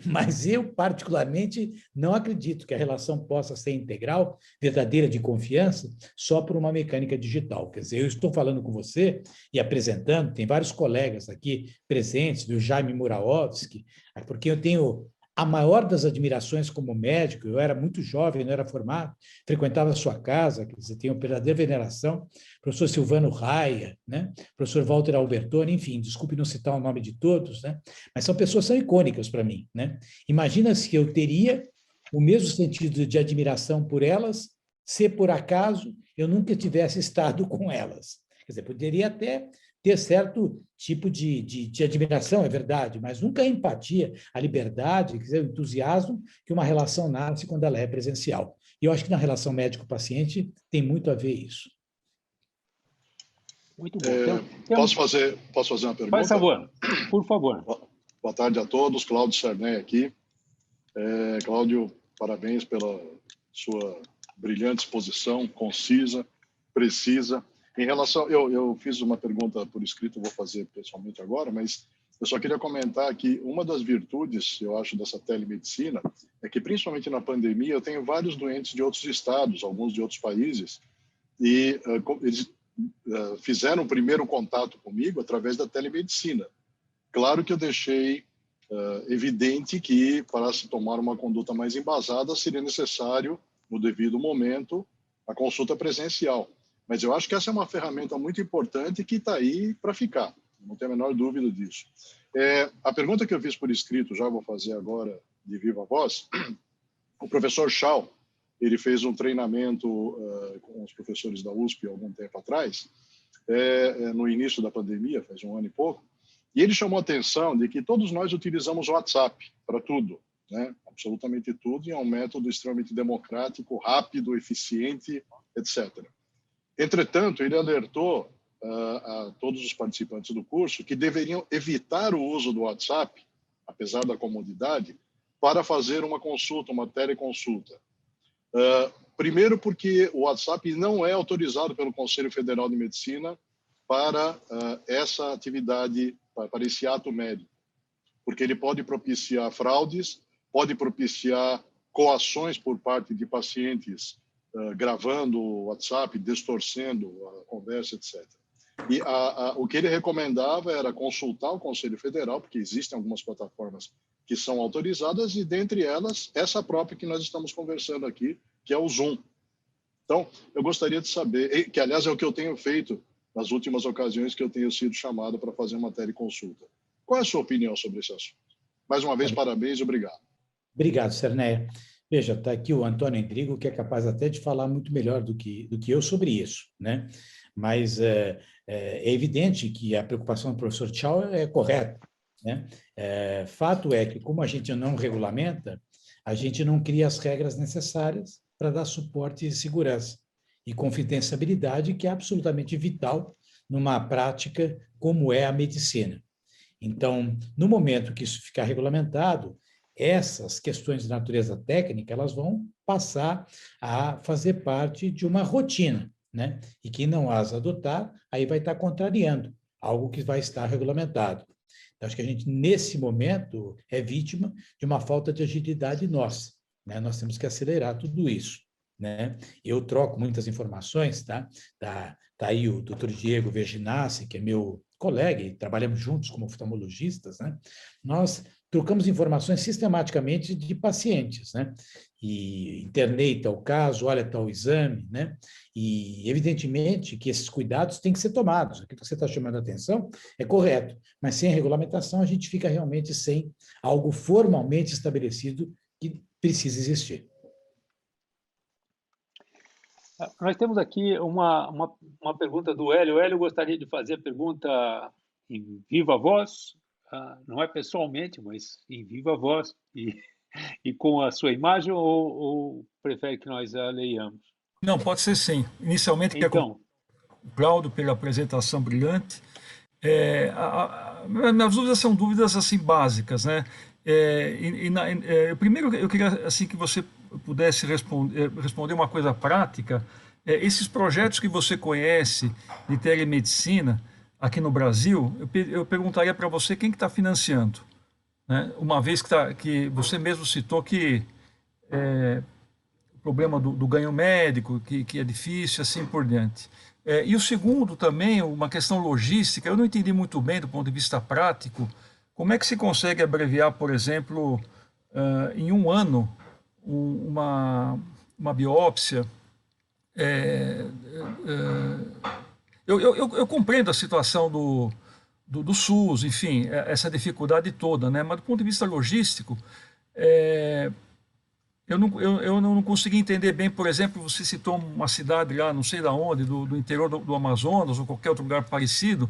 Mas eu, particularmente, não acredito que a relação possa ser integral, verdadeira de confiança, só por uma mecânica digital. Quer dizer, eu estou falando com você e apresentando, tem vários colegas aqui presentes, do Jaime Muraovski, porque eu tenho a maior das admirações como médico, eu era muito jovem, não era formado, frequentava a sua casa, quer dizer, tenho verdadeira veneração, professor Silvano Raia, né? Professor Walter Albertoni, enfim, desculpe não citar o nome de todos, né? Mas são pessoas que são icônicas para mim, né? Imagina se eu teria o mesmo sentido de admiração por elas, se por acaso eu nunca tivesse estado com elas. Quer dizer, poderia até ter certo tipo de admiração, é verdade, mas nunca a empatia, a liberdade, quer dizer, o entusiasmo que uma relação nasce quando ela é presencial. E eu acho que na relação médico-paciente tem muito a ver isso. Muito bom. Posso fazer uma pergunta? Faz favor, por favor. Boa tarde a todos. Cláudio Sarney aqui. Cláudio, parabéns pela sua brilhante exposição, concisa, precisa. Em relação, eu fiz uma pergunta por escrito, vou fazer pessoalmente agora, mas eu só queria comentar que uma das virtudes, eu acho, dessa telemedicina é que, principalmente na pandemia, eu tenho vários doentes de outros estados, alguns de outros países, e eles fizeram o primeiro contato comigo através da telemedicina. Claro que eu deixei evidente que, para se tomar uma conduta mais embasada, seria necessário, no devido momento, a consulta presencial. Mas eu acho que essa é uma ferramenta muito importante que está aí para ficar, não tenho a menor dúvida disso. A pergunta que eu fiz por escrito, já vou fazer agora de viva voz, o professor Shaw, ele fez um treinamento com os professores da USP algum tempo atrás, no início da pandemia, faz um ano e pouco, e ele chamou a atenção de que todos nós utilizamos o WhatsApp para tudo, né? Absolutamente tudo, e é um método extremamente democrático, rápido, eficiente, etc. Entretanto, ele alertou a todos os participantes do curso que deveriam evitar o uso do WhatsApp, apesar da comodidade, para fazer uma consulta, uma teleconsulta. Primeiro porque o WhatsApp não é autorizado pelo Conselho Federal de Medicina para essa atividade, para esse ato médico, porque ele pode propiciar fraudes, pode propiciar coações por parte de pacientes gravando o WhatsApp, distorcendo a conversa, etc. E o que ele recomendava era consultar o Conselho Federal, porque existem algumas plataformas que são autorizadas, e dentre elas, essa própria que nós estamos conversando aqui, que é o Zoom. Então, eu gostaria de saber, que aliás é o que eu tenho feito nas últimas ocasiões que eu tenho sido chamado para fazer uma teleconsulta. Qual é a sua opinião sobre esse assunto? Mais uma vez, parabéns e obrigado. Obrigado, Sarneia. Veja, está aqui o Antônio Endrigo, que é capaz até de falar muito melhor do que eu sobre isso, né? Mas é evidente que a preocupação do professor Tchau é correta, né? Fato é que, como a gente não regulamenta, a gente não cria as regras necessárias para dar suporte e segurança e confidencialidade, que é absolutamente vital numa prática como é a medicina. Então, no momento que isso ficar regulamentado, essas questões de natureza técnica, elas vão passar a fazer parte de uma rotina, né? E quem não as adotar, aí vai estar contrariando algo que vai estar regulamentado. Então, acho que a gente, nesse momento, é vítima de uma falta de agilidade nossa, né? Nós temos que acelerar tudo isso, né? Eu troco muitas informações, tá? Tá aí o doutor Diego Verginassi, que é meu colega, e trabalhamos juntos como oftalmologistas, né? Nós trocamos informações sistematicamente de pacientes, né? E internei tal caso, olha tal exame, né? E, evidentemente, que esses cuidados têm que ser tomados. Aquilo que você está chamando a atenção é correto, mas sem regulamentação a gente fica realmente sem algo formalmente estabelecido que precisa existir. Nós temos aqui uma pergunta do Hélio. O Hélio gostaria de fazer a pergunta em viva voz, não é pessoalmente, mas em viva voz e com a sua imagem, ou prefere que nós a leiamos? Não, pode ser sim. Inicialmente, Então, o Cláudio pela apresentação brilhante. Minhas dúvidas são dúvidas assim básicas, né? Primeiro, eu queria assim que você pudesse responder uma coisa prática. Esses projetos que você conhece de telemedicina aqui no Brasil, eu perguntaria para você quem que está financiando. né? Uma vez que você mesmo citou que o problema do ganho médico, que é difícil, assim por diante. E o segundo também, uma questão logística, eu não entendi muito bem do ponto de vista prático, como é que se consegue abreviar, por exemplo, em um ano, uma biópsia. Eu compreendo a situação do SUS, enfim, essa dificuldade toda, né? Mas do ponto de vista logístico, eu não consegui entender bem, por exemplo, você citou uma cidade lá, não sei da onde, do interior do Amazonas ou qualquer outro lugar parecido,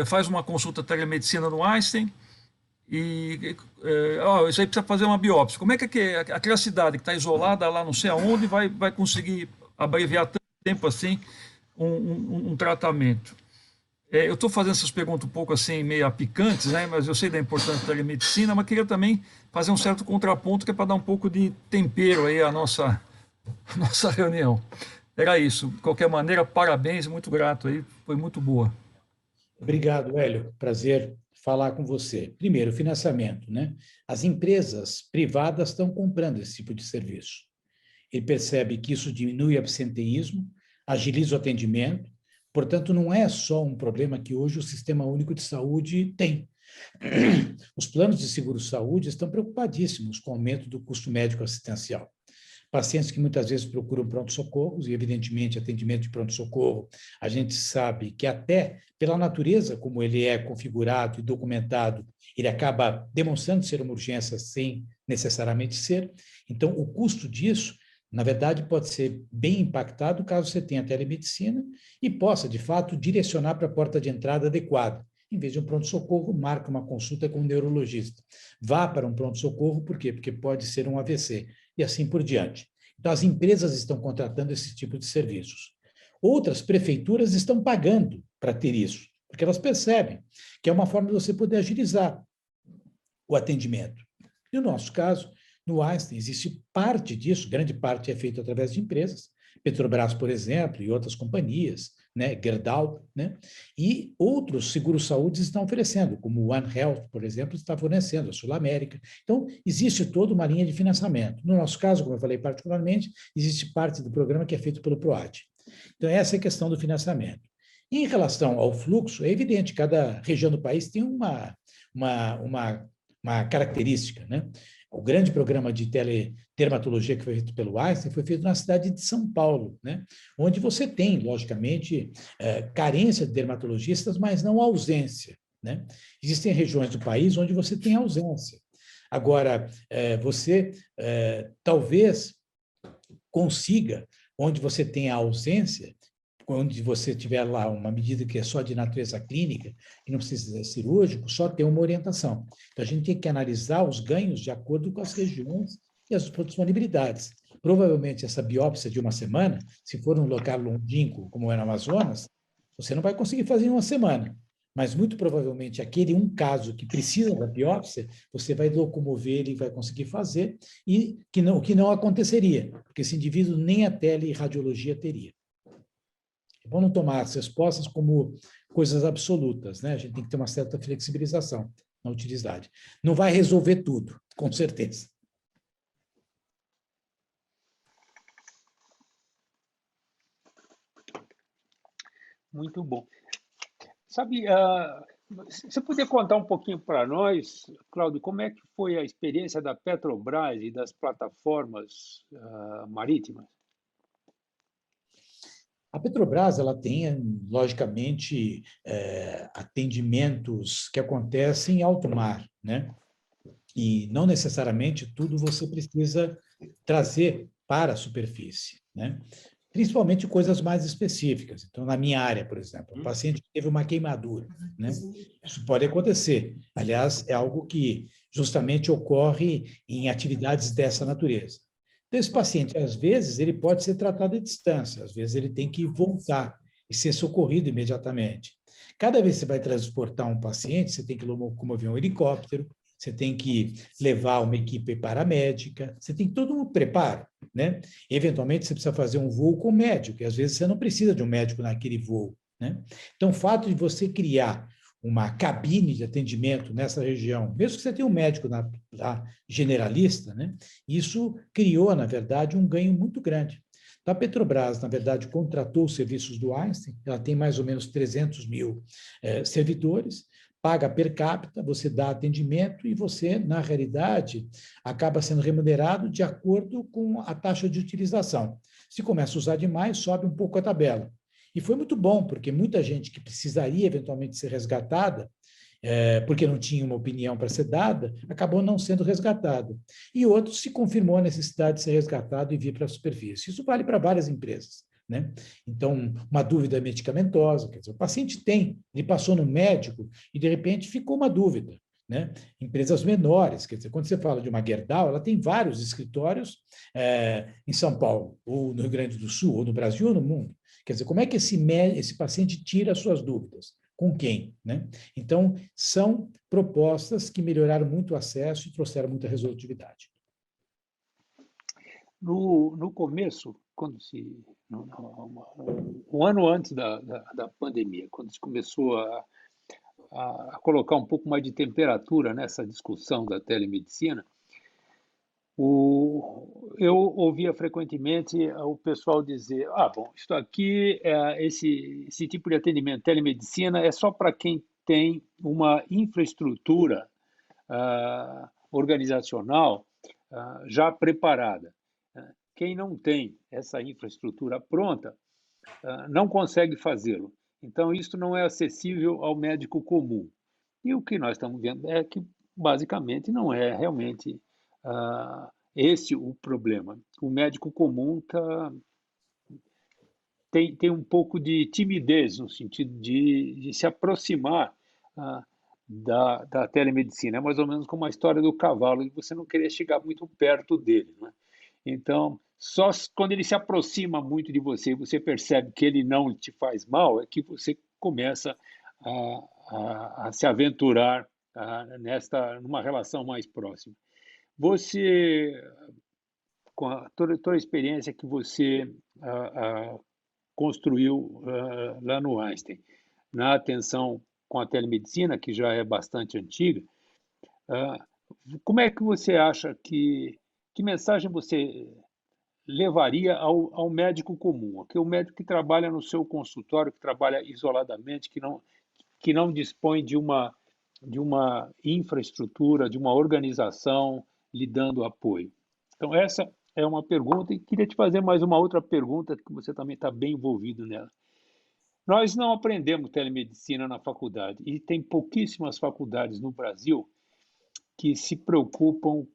faz uma consulta telemedicina no Einstein isso aí precisa fazer uma biópsia. Como é que aquela cidade que está isolada lá não sei aonde vai conseguir abreviar tanto tempo assim um tratamento? Eu estou fazendo essas perguntas um pouco assim, meio picantes, né? Mas eu sei da importância da telemedicina, mas queria também fazer um certo contraponto que é para dar um pouco de tempero aí à nossa reunião. Era isso. De qualquer maneira, parabéns, muito grato aí, foi muito boa. Obrigado, Hélio. Prazer falar com você. Primeiro, financiamento, né? As empresas privadas estão comprando esse tipo de serviço. Ele percebe que isso diminui o absenteísmo, agiliza o atendimento, portanto, não é só um problema que hoje o Sistema Único de Saúde tem. Os planos de seguro-saúde estão preocupadíssimos com o aumento do custo médico assistencial. Pacientes que muitas vezes procuram pronto-socorros, e evidentemente atendimento de pronto-socorro, a gente sabe que até pela natureza como ele é configurado e documentado, ele acaba demonstrando ser uma urgência sem necessariamente ser. Então, o custo disso, na verdade, pode ser bem impactado caso você tenha telemedicina e possa, de fato, direcionar para a porta de entrada adequada. Em vez de um pronto-socorro, marca uma consulta com um neurologista. Vá para um pronto-socorro, por quê? Porque pode ser um AVC, e assim por diante. Então, as empresas estão contratando esse tipo de serviços. Outras prefeituras estão pagando para ter isso, porque elas percebem que é uma forma de você poder agilizar o atendimento. E no nosso caso, no Einstein, existe parte disso, grande parte é feita através de empresas, Petrobras, por exemplo, e outras companhias, né, Gerdau, né, e outros seguros-saúde estão oferecendo, como o One Health, por exemplo, está fornecendo, a Sul América. Então, existe toda uma linha de financiamento. No nosso caso, como eu falei particularmente, existe parte do programa que é feito pelo PROAD. Então, essa é a questão do financiamento. Em relação ao fluxo, é evidente, cada região do país tem uma característica, né? O grande programa de teledermatologia que foi feito pelo Einstein foi feito na cidade de São Paulo, né? Onde você tem, logicamente, carência de dermatologistas, mas não ausência, né? Existem regiões do país onde você tem ausência. Agora, você talvez consiga, onde você tem a ausência, onde você tiver lá uma medida que é só de natureza clínica e não precisa ser cirúrgico, só ter uma orientação. Então, a gente tem que analisar os ganhos de acordo com as regiões e as disponibilidades. Provavelmente, essa biópsia de uma semana, se for um local longínquo, como é no Amazonas, você não vai conseguir fazer em uma semana. Mas, muito provavelmente, aquele um caso que precisa da biópsia, você vai locomover ele e vai conseguir fazer, e que não aconteceria, porque esse indivíduo nem a teleradiologia teria. É bom não tomar as respostas como coisas absolutas, né? A gente tem que ter uma certa flexibilização na utilidade. Não vai resolver tudo, com certeza. Muito bom. Sabe, você poderia contar um pouquinho para nós, Cláudio, como é que foi a experiência da Petrobras e das plataformas marítimas? A Petrobras, ela tem, logicamente, atendimentos que acontecem em alto mar, né? E não necessariamente tudo você precisa trazer para a superfície, né? Principalmente coisas mais específicas. Então, na minha área, por exemplo, o paciente teve uma queimadura, né? Isso pode acontecer. Aliás, é algo que justamente ocorre em atividades dessa natureza. Então, esse paciente, às vezes, ele pode ser tratado à distância, às vezes ele tem que voltar e ser socorrido imediatamente. Cada vez que você vai transportar um paciente, você tem que locomover um helicóptero, você tem que levar uma equipe paramédica, você tem todo um preparo, né? Eventualmente, você precisa fazer um voo com médico, e às vezes você não precisa de um médico naquele voo, né? Então, o fato de você criar uma cabine de atendimento nessa região, mesmo que você tenha um médico lá generalista, né? Isso criou, na verdade, um ganho muito grande. Então, a Petrobras, na verdade, contratou os serviços do Einstein, ela tem mais ou menos 300 mil servidores, paga per capita, você dá atendimento e você, na realidade, acaba sendo remunerado de acordo com a taxa de utilização. Se começa a usar demais, sobe um pouco a tabela. E foi muito bom, porque muita gente que precisaria eventualmente ser resgatada, porque não tinha uma opinião para ser dada, acabou não sendo resgatada. E outros se confirmou a necessidade de ser resgatado e vir para a superfície. Isso vale para várias empresas, né? Então, uma dúvida medicamentosa, quer dizer, o paciente ele passou no médico e, de repente, ficou uma dúvida, né? Empresas menores, quer dizer, quando você fala de uma Gerdau, ela tem vários escritórios em São Paulo, ou no Rio Grande do Sul, ou no Brasil, ou no mundo. Quer dizer, como é que esse paciente tira as suas dúvidas? Com quem, né? Então, são propostas que melhoraram muito o acesso e trouxeram muita resolutividade. No começo, um ano antes da pandemia, quando se começou a colocar um pouco mais de temperatura nessa discussão da telemedicina, eu ouvia frequentemente o pessoal dizer: bom, isso aqui, esse tipo de atendimento telemedicina é só para quem tem uma infraestrutura organizacional já preparada. Quem não tem essa infraestrutura pronta não consegue fazê-lo. Então, isso não é acessível ao médico comum. E o que nós estamos vendo é que, basicamente, não é realmente esse o problema. O médico comum tem um pouco de timidez no sentido de se aproximar da telemedicina. É mais ou menos como a história do cavalo, e você não querer chegar muito perto dele, né? Então, só quando ele se aproxima muito de você e você percebe que ele não te faz mal, é que você começa a se aventurar numa relação mais próxima. Você, com toda a experiência que você construiu lá no Einstein, na atenção com a telemedicina, que já é bastante antiga, como é que você acha que mensagem você levaria ao médico comum, aquele médico que trabalha no seu consultório, que trabalha isoladamente, que não dispõe de uma infraestrutura, de uma organização lhe dando apoio? Então, essa é uma pergunta, e queria te fazer mais uma outra pergunta, que você também está bem envolvido nela. Nós não aprendemos telemedicina na faculdade, e tem pouquíssimas faculdades no Brasil que se preocupam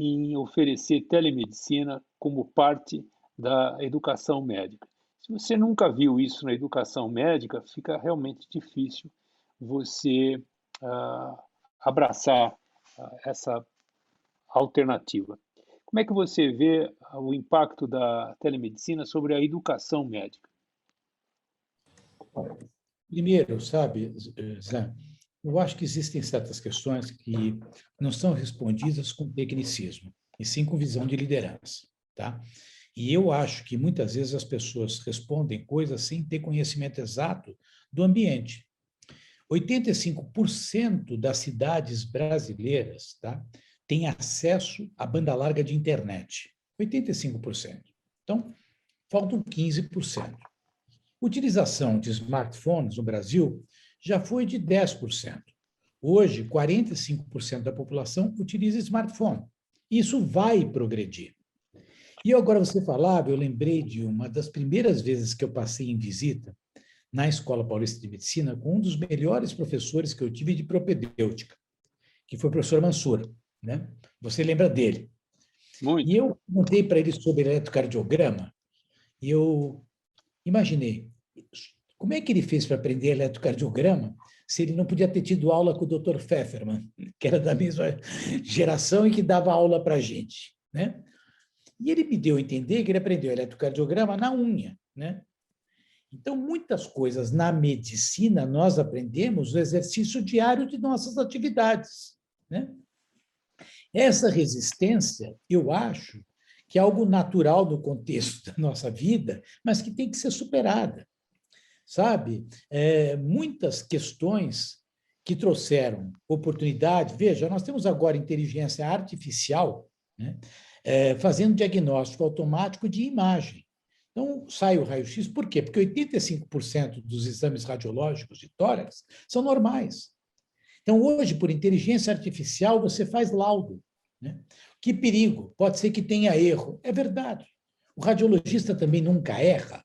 em oferecer telemedicina como parte da educação médica. Se você nunca viu isso na educação médica, fica realmente difícil você abraçar essa alternativa. Como é que você vê o impacto da telemedicina sobre a educação médica? Primeiro, sabe, Zé, eu acho que existem certas questões que não são respondidas com tecnicismo, e sim com visão de liderança, tá? E eu acho que muitas vezes as pessoas respondem coisas sem ter conhecimento exato do ambiente. 85% das cidades brasileiras, tá, têm acesso à banda larga de internet. 85%. Então, faltam 15%. Utilização de smartphones no Brasil já foi de 10%. Hoje, 45% da população utiliza smartphone. Isso vai progredir. E agora você falava, eu lembrei de uma das primeiras vezes que eu passei em visita na Escola Paulista de Medicina com um dos melhores professores que eu tive de propedêutica, que foi o professor Mansur, né? Você lembra dele? Muito. E eu perguntei para ele sobre eletrocardiograma, e eu imaginei, como é que ele fez para aprender eletrocardiograma se ele não podia ter tido aula com o Dr. Pfefferman, que era da mesma geração e que dava aula para a gente, né? E ele me deu a entender que ele aprendeu eletrocardiograma na unha, né? Então, muitas coisas na medicina nós aprendemos no exercício diário de nossas atividades, né? Essa resistência, eu acho, que é algo natural no contexto da nossa vida, mas que tem que ser superada, sabe? Muitas questões que trouxeram oportunidade. Veja, nós temos agora inteligência artificial, né, fazendo diagnóstico automático de imagem. Então, sai o raio-x, por quê? Porque 85% dos exames radiológicos de tórax são normais. Então, hoje, por inteligência artificial, você faz laudo, né? Que perigo, pode ser que tenha erro. É verdade. O radiologista também nunca erra.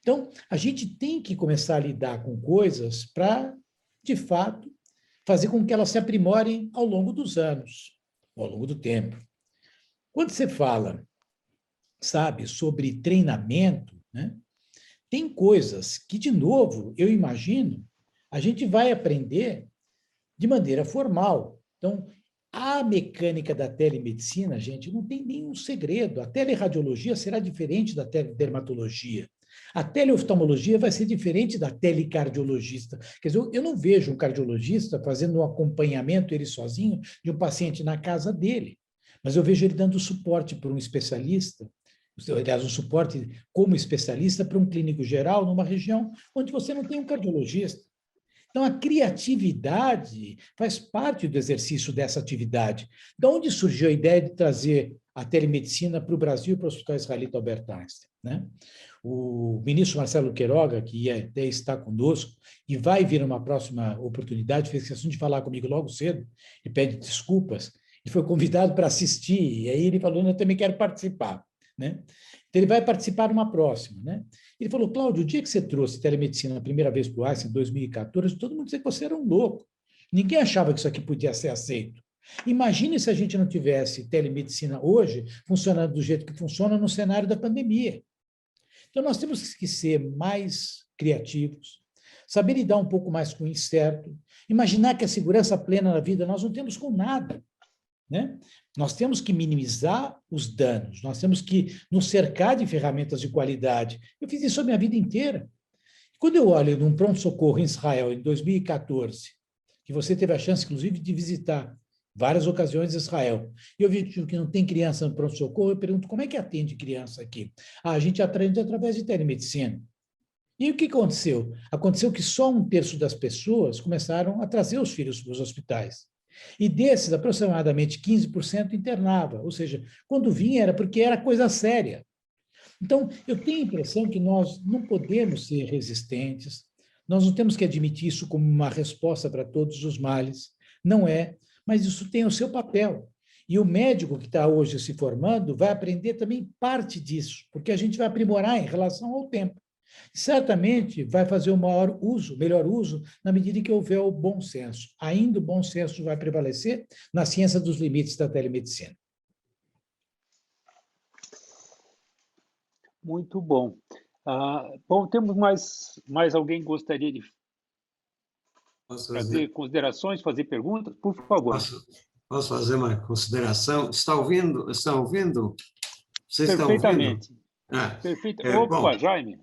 Então, a gente tem que começar a lidar com coisas para, de fato, fazer com que elas se aprimorem ao longo dos anos, ao longo do tempo. Quando você fala, sabe, sobre treinamento, né, tem coisas que, de novo, eu imagino, a gente vai aprender de maneira formal. Então, a mecânica da telemedicina, gente, não tem nenhum segredo. A teleradiologia será diferente da teledermatologia. A teleoftalmologia vai ser diferente da telecardiologista. Quer dizer, eu não vejo um cardiologista fazendo um acompanhamento, ele sozinho, de um paciente na casa dele. Mas eu vejo ele dando suporte para um especialista, aliás, um suporte como especialista para um clínico geral numa região onde você não tem um cardiologista. Então, a criatividade faz parte do exercício dessa atividade. De onde surgiu a ideia de trazer a telemedicina para o Brasil e para o Hospital Israelita Albert Einstein, né? O ministro Marcelo Queiroga, que até está conosco e vai vir uma próxima oportunidade, fez questão de falar comigo logo cedo e pede desculpas, e foi convidado para assistir, e aí ele falou, eu também quero participar, né? Então, ele vai participar numa próxima, né? Ele falou, Cláudio, o dia que você trouxe telemedicina a primeira vez para o Einstein, em 2014, todo mundo dizia que você era um louco. Ninguém achava que isso aqui podia ser aceito. Imagine se a gente não tivesse telemedicina hoje funcionando do jeito que funciona no cenário da pandemia. Então, nós temos que ser mais criativos, saber lidar um pouco mais com o incerto, imaginar que a segurança plena na vida nós não temos com nada, né? Nós temos que minimizar os danos, nós temos que nos cercar de ferramentas de qualidade. Eu fiz isso a minha vida inteira. Quando eu olho num pronto-socorro em Israel, em 2014, que você teve a chance, inclusive, de visitar várias ocasiões Israel, e eu vi que não tem criança no pronto-socorro, eu pergunto, como é que atende criança aqui? Ah, a gente atende através de telemedicina. E o que aconteceu? Aconteceu que só 1/3 das pessoas começaram a trazer os filhos para os hospitais. E desses, aproximadamente 15% internava, ou seja, quando vinha era porque era coisa séria. Então, eu tenho a impressão que nós não podemos ser resistentes, nós não temos que admitir isso como uma resposta para todos os males, não é, mas isso tem o seu papel. E o médico que está hoje se formando vai aprender também parte disso, porque a gente vai aprimorar em relação ao tempo. Certamente vai fazer o melhor uso, na medida em que houver o bom senso. Ainda o bom senso vai prevalecer na ciência dos limites da telemedicina. Muito bom. Bom, temos mais alguém que gostaria de fazer considerações, fazer perguntas? Por favor. Posso fazer uma consideração? Está ouvindo? Vocês Perfeitamente. Estão ouvindo? Perfeito. Opa, bom, Jaime.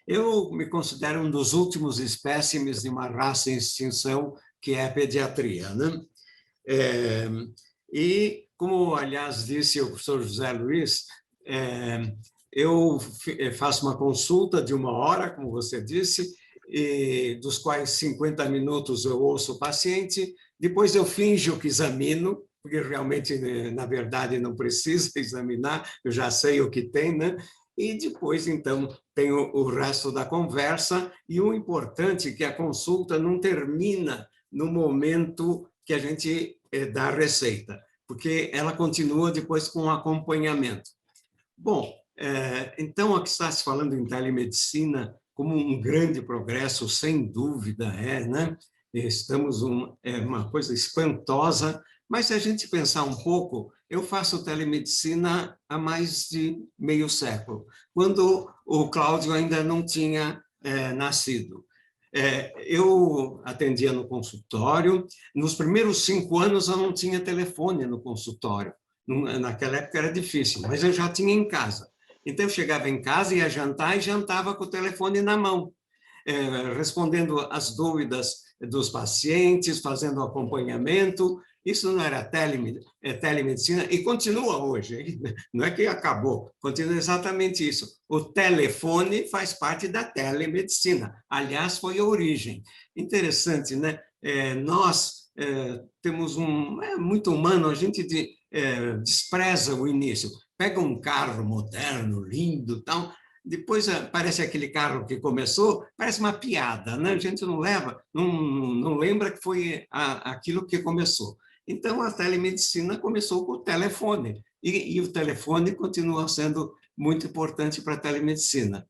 Eu me considero um dos últimos espécimes de uma raça em extinção, que é a pediatria, né? E, como, aliás, disse o professor José Luiz, eu faço uma consulta de 1 hora, como você disse, e dos quais 50 minutos eu ouço o paciente, depois eu finjo que examino, porque realmente, na verdade, não precisa examinar, eu já sei o que tem, né? E depois, então, tem o resto da conversa, e o importante é que a consulta não termina no momento que a gente dá a receita, porque ela continua depois com o acompanhamento. Bom, então, aqui está se falando em telemedicina como um grande progresso, sem dúvida, né? Estamos uma coisa espantosa, mas se a gente pensar um pouco, eu faço telemedicina há mais de meio século, quando o Cláudio ainda não tinha nascido. Eu atendia no consultório, nos primeiros 5 anos eu não tinha telefone no consultório, naquela época era difícil, mas eu já tinha em casa. Então eu chegava em casa, ia jantar e jantava com o telefone na mão, respondendo às dúvidas dos pacientes, fazendo acompanhamento, Isso não era telemedicina e continua hoje, hein? Não é que acabou, continua exatamente isso. O telefone faz parte da telemedicina, aliás, foi a origem. Interessante, né? Nós temos é muito humano, a gente despreza o início. Pega um carro moderno, lindo, tal, depois parece aquele carro que começou, parece uma piada, né? A gente não lembra que foi aquilo que começou. Então, a telemedicina começou com o telefone, e o telefone continua sendo muito importante para a telemedicina.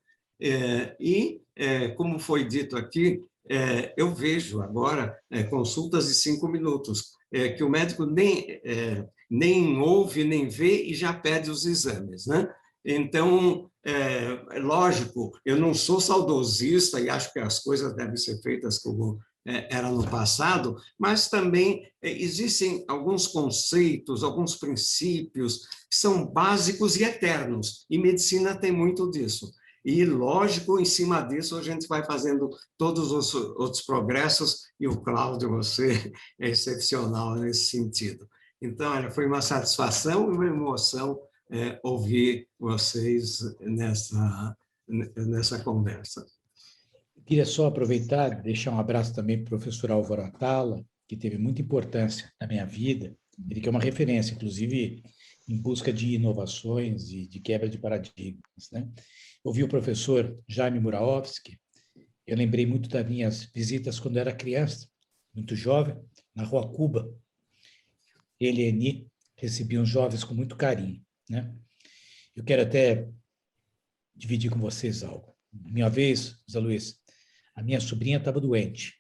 Como foi dito aqui, eu vejo agora consultas de 5 minutos, que o médico nem ouve, nem vê e já pede os exames, né? Então, lógico, eu não sou saudosista e acho que as coisas devem ser feitas como era no passado, mas também existem alguns conceitos, alguns princípios que são básicos e eternos, e medicina tem muito disso. E, lógico, em cima disso, a gente vai fazendo todos os outros progressos, e o Cláudio, você é excepcional nesse sentido. Então, foi uma satisfação e uma emoção ouvir vocês nessa conversa. Queria só aproveitar e deixar um abraço também para o professor Álvaro Atala, que teve muita importância na minha vida, ele que é uma referência, inclusive, em busca de inovações e de quebra de paradigmas, né? Ouvi o professor Jaime Muraovski, eu lembrei muito das minhas visitas quando eu era criança, muito jovem, na Rua Cuba. Ele e Eni recebiam os jovens com muito carinho, né? Eu quero até dividir com vocês algo. Minha vez, Zé Luiz, a minha sobrinha estava doente.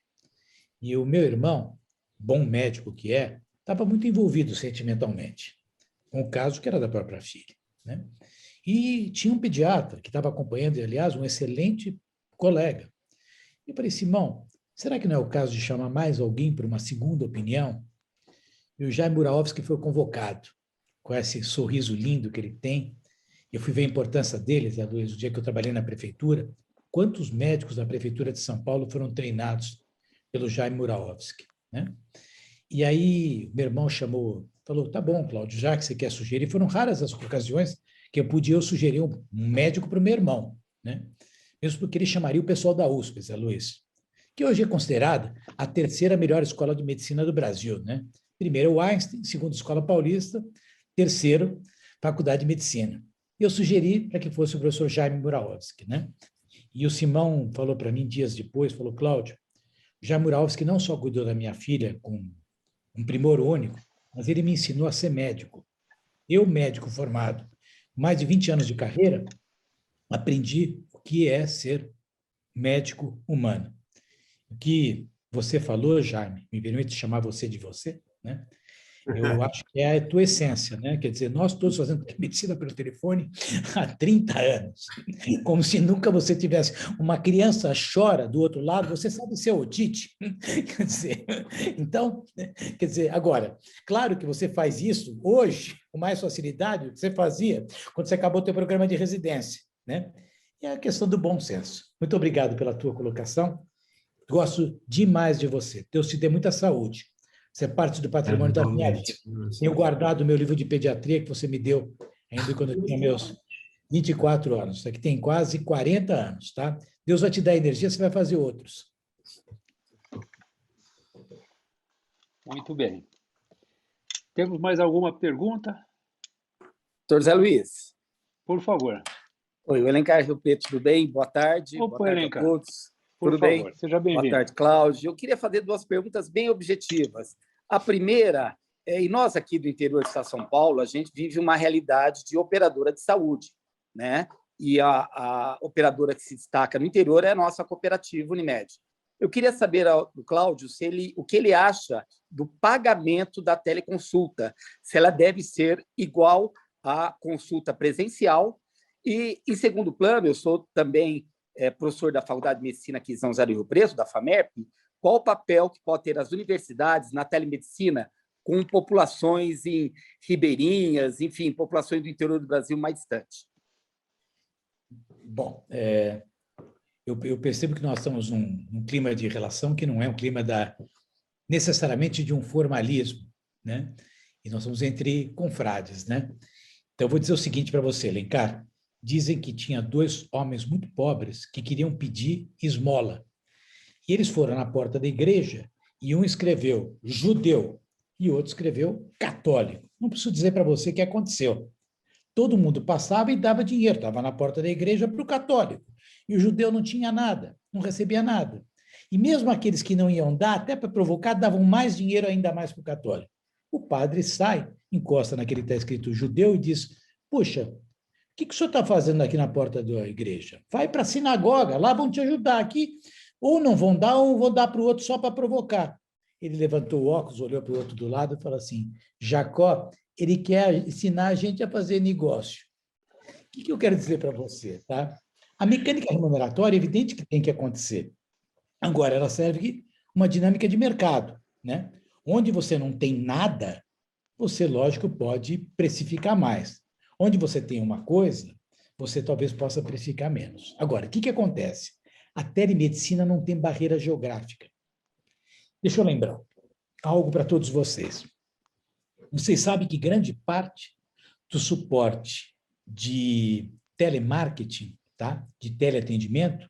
E o meu irmão, bom médico que é, estava muito envolvido sentimentalmente com o caso que era da própria filha, né? E tinha um pediatra que estava acompanhando, e, aliás, um excelente colega. E eu falei, Simão, será que não é o caso de chamar mais alguém para uma segunda opinião? E o Jaime Muraovski foi convocado, com esse sorriso lindo que ele tem. Eu fui ver a importância dele, Zé Luiz, o dia que eu trabalhei na prefeitura. Quantos médicos da prefeitura de São Paulo foram treinados pelo Jaime Muraovski, né? E aí, meu irmão falou, tá bom, Cláudio, já que você quer sugerir, foram raras as ocasiões que eu podia sugerir um médico para o meu irmão, né? Mesmo porque ele chamaria o pessoal da USP, Zé Luiz, que hoje é considerada a terceira melhor escola de medicina do Brasil, né? Primeiro, o Einstein, segundo, Escola Paulista, terceiro, Faculdade de Medicina. Eu sugeri para que fosse o professor Jaime Muraovski, né? E o Simão falou para mim dias depois, falou, Cláudio, o Jaime Muraovski não só cuidou da minha filha com um primor único, mas ele me ensinou a ser médico. Eu, médico formado, mais de 20 anos de carreira, aprendi o que é ser médico humano. O que você falou, Jaime, me permite chamar você de você, né? Eu acho que é a tua essência, né? Quer dizer, nós todos fazendo medicina pelo telefone há 30 anos, como se nunca você tivesse. Uma criança chora do outro lado, você sabe ser otite. Quer dizer, então, quer dizer, agora, claro que você faz isso hoje com mais facilidade do que você fazia quando você acabou o teu programa de residência, né? É a questão do bom senso. Muito obrigado pela tua colocação. Gosto demais de você. Deus te dê muita saúde. Você é parte do patrimônio da minha vida. Tenho guardado o meu livro de pediatria que você me deu ainda quando eu tinha meus 24 anos. Isso aqui tem quase 40 anos, tá? Deus vai te dar energia, você vai fazer outros. Muito bem. Temos mais alguma pergunta? Doutor Zé Luiz. Por favor. Oi, o Elencar Rio Preto, tudo bem? Boa tarde. Opa, boa tarde Elencar. a todos. Por tudo favor, bem? Seja bem-vindo. Boa tarde, Cláudio. Eu queria fazer 2 perguntas bem objetivas. A primeira, e nós aqui do interior do estado de São Paulo, a gente vive uma realidade de operadora de saúde, né? E a operadora que se destaca no interior é a nossa cooperativa Unimed. Eu queria saber do Cláudio o que ele acha do pagamento da teleconsulta, se ela deve ser igual à consulta presencial. E, em segundo plano, eu sou também professor da Faculdade de Medicina aqui em São José do Rio Preto, da FAMERP. Qual o papel que pode ter as universidades na telemedicina com populações em ribeirinhas, enfim, populações do interior do Brasil mais distantes? Bom, eu percebo que nós estamos num clima de relação que não é um clima necessariamente de um formalismo, né? E nós somos entre confrades, né? Então, eu vou dizer o seguinte para você, Alencar. Dizem que tinha 2 homens muito pobres que queriam pedir esmola. E eles foram na porta da igreja e um escreveu judeu e outro escreveu católico. Não preciso dizer para você o que aconteceu. Todo mundo passava e dava dinheiro, estava na porta da igreja para o católico. E o judeu não tinha nada, não recebia nada. E mesmo aqueles que não iam dar, até para provocar, davam mais dinheiro ainda mais para o católico. O padre sai, encosta naquele que está escrito judeu e diz, puxa, o que o senhor está fazendo aqui na porta da igreja? Vai para a sinagoga, lá vão te ajudar. Aqui, ou não vão dar, ou vão dar para o outro só para provocar. Ele levantou o óculos, olhou para o outro do lado e falou assim, Jacó, ele quer ensinar a gente a fazer negócio. O que eu quero dizer para você? Tá? A mecânica remuneratória é evidente que tem que acontecer. Agora, ela serve uma dinâmica de mercado, né? Onde você não tem nada, você, lógico, pode precificar mais. Onde você tem uma coisa, você talvez possa precificar menos. Agora, o que acontece? A telemedicina não tem barreira geográfica. Deixa eu lembrar algo para todos vocês. Vocês sabem que grande parte do suporte de telemarketing, tá? De teleatendimento,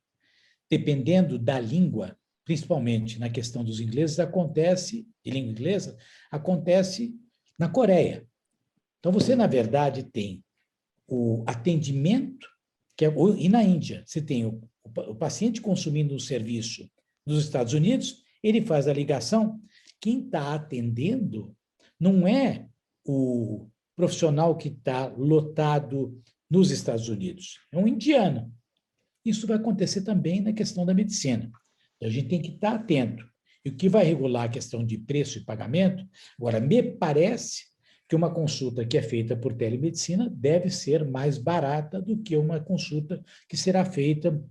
dependendo da língua, principalmente na questão dos ingleses, acontece, de língua inglesa, acontece na Coreia. Então, você, na verdade, tem o atendimento, e na Índia, você tem o paciente consumindo um serviço nos Estados Unidos, ele faz a ligação, quem está atendendo não é o profissional que está lotado nos Estados Unidos, é um indiano. Isso vai acontecer também na questão da medicina. A gente tem que estar atento. E o que vai regular a questão de preço e pagamento, agora, me parece que uma consulta que é feita por telemedicina deve ser mais barata do que uma consulta que será feita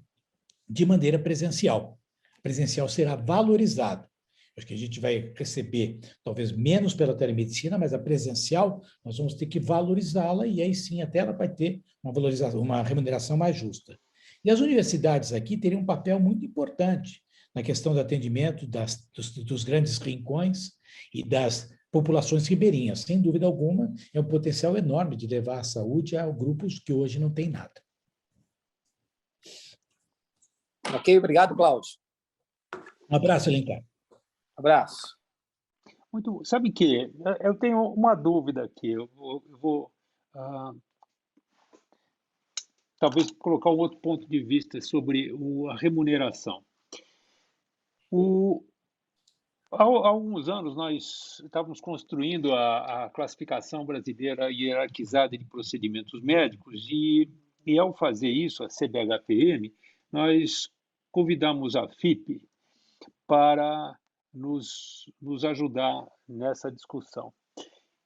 de maneira presencial. Presencial será valorizado. Acho que a gente vai receber talvez menos pela telemedicina, mas a presencial nós vamos ter que valorizá-la e aí sim até ela vai ter uma valorização, uma remuneração mais justa. E as universidades aqui teriam um papel muito importante na questão do atendimento dos grandes rincões e das populações ribeirinhas. Sem dúvida alguma, é um potencial enorme de levar a saúde a grupos que hoje não têm nada. Ok, obrigado, Cláudio. Um abraço, Alencar. Abraço. Muito, sabe que eu tenho uma dúvida aqui. Eu vou talvez colocar um outro ponto de vista sobre a remuneração. Há alguns anos nós estávamos construindo a classificação brasileira hierarquizada de procedimentos médicos e ao fazer isso, a CBHPM, nós convidamos a FIP para nos ajudar nessa discussão.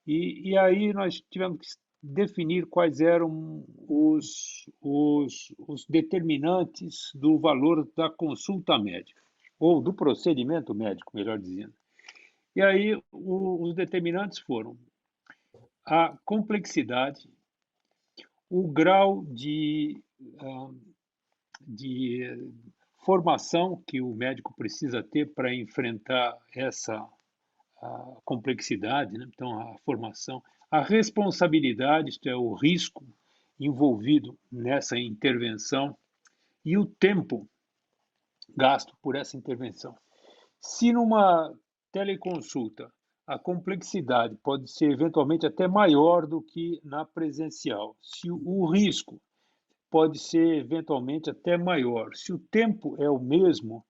E aí nós tivemos que definir quais eram os determinantes do valor da consulta médica, ou do procedimento médico, melhor dizendo. E aí os determinantes foram a complexidade, o grau de formação que o médico precisa ter para enfrentar essa complexidade, né? Então, a formação, a responsabilidade, isto é, o risco envolvido nessa intervenção e o tempo gasto por essa intervenção. Se numa teleconsulta a complexidade pode ser eventualmente até maior do que na presencial, se o risco pode ser eventualmente até maior, se o tempo é o mesmo,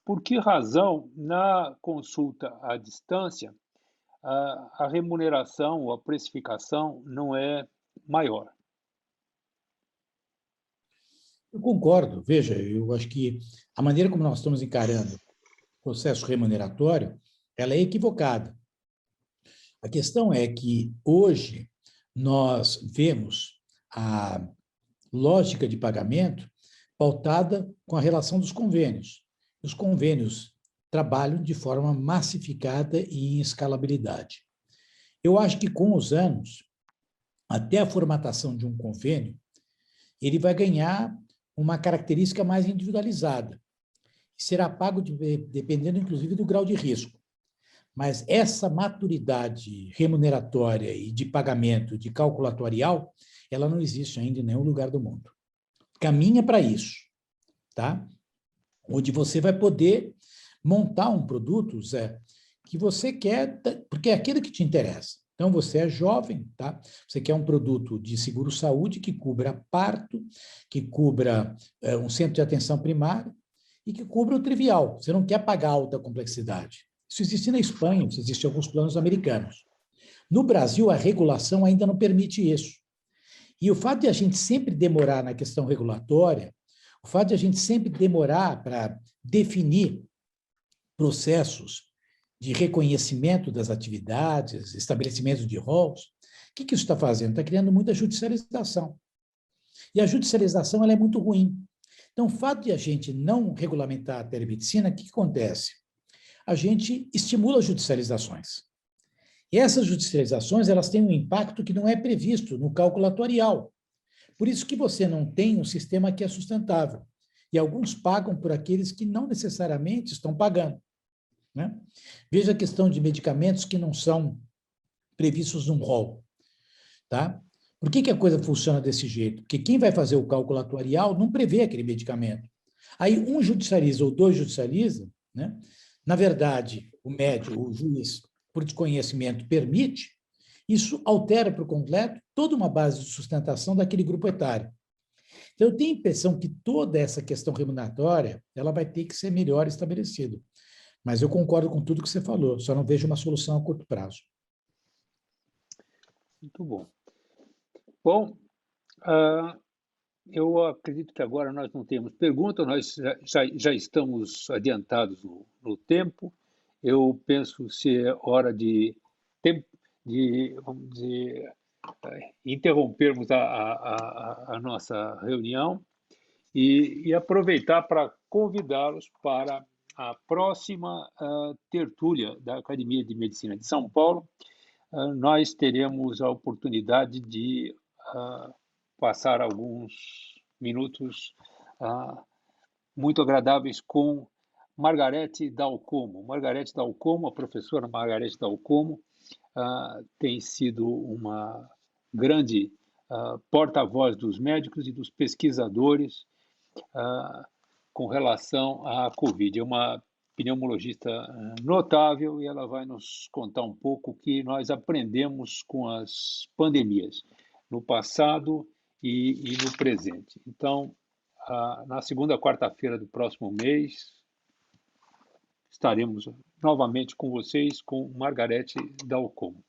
por que razão na consulta à distância a remuneração ou a precificação não é maior? Eu concordo. Veja, eu acho que a maneira como nós estamos encarando o processo remuneratório, ela é equivocada. A questão é que hoje nós vemos a lógica de pagamento pautada com a relação dos convênios. Os convênios trabalham de forma massificada e em escalabilidade. Eu acho que com os anos, até a formatação de um convênio, ele vai ganhar uma característica mais individualizada. Será pago dependendo, inclusive, do grau de risco. mas essa maturidade remuneratória e de pagamento, de calculatorial, ela não existe ainda em nenhum lugar do mundo. Caminha para isso, tá? Onde você vai poder montar um produto, Zé, que você quer, porque é aquilo que te interessa. Então, você é jovem, tá? Você quer um produto de seguro-saúde que cubra parto, que cubra um centro de atenção primária e que cubra o trivial. Você não quer pagar alta complexidade. Isso existe na Espanha, isso existe em alguns planos americanos. No Brasil, a regulação ainda não permite isso. E o fato de a gente sempre demorar na questão regulatória, o fato de a gente sempre demorar para definir processos de reconhecimento das atividades, estabelecimento de rolos, o que isso está fazendo? Está criando muita judicialização. E a judicialização ela é muito ruim. Então, o fato de a gente não regulamentar a telemedicina, o que acontece? A gente estimula judicializações. E essas judicializações elas têm um impacto que não é previsto no calculatorial. Por isso que você não tem um sistema que é sustentável. E alguns pagam por aqueles que não necessariamente estão pagando, né? Veja a questão de medicamentos que não são previstos num rol. Tá? Por que a coisa funciona desse jeito? Porque quem vai fazer o cálculo atuarial não prevê aquele medicamento. Aí um judicializa ou dois judicializa, né? Na verdade, o médico, o juiz, por desconhecimento, permite, isso altera por completo toda uma base de sustentação daquele grupo etário. Então, eu tenho a impressão que toda essa questão remuneratória ela vai ter que ser melhor estabelecida. Mas eu concordo com tudo que você falou, só não vejo uma solução a curto prazo. Muito bom. Bom, eu acredito que agora nós não temos pergunta, nós já estamos adiantados no tempo. Eu penso se é hora de vamos dizer, interrompermos a nossa reunião e aproveitar para convidá-los para a próxima tertúlia da Academia de Medicina de São Paulo. Nós teremos a oportunidade de passar alguns minutos muito agradáveis com Margarete Dalcomo. Margarete Dalcomo, a professora Margarete Dalcomo, tem sido uma grande porta-voz dos médicos e dos pesquisadores com relação à Covid. É uma pneumologista notável e ela vai nos contar um pouco o que nós aprendemos com as pandemias no passado e no presente. Então, na segunda quarta-feira do próximo mês, estaremos novamente com vocês, com Margarete Dalcomo.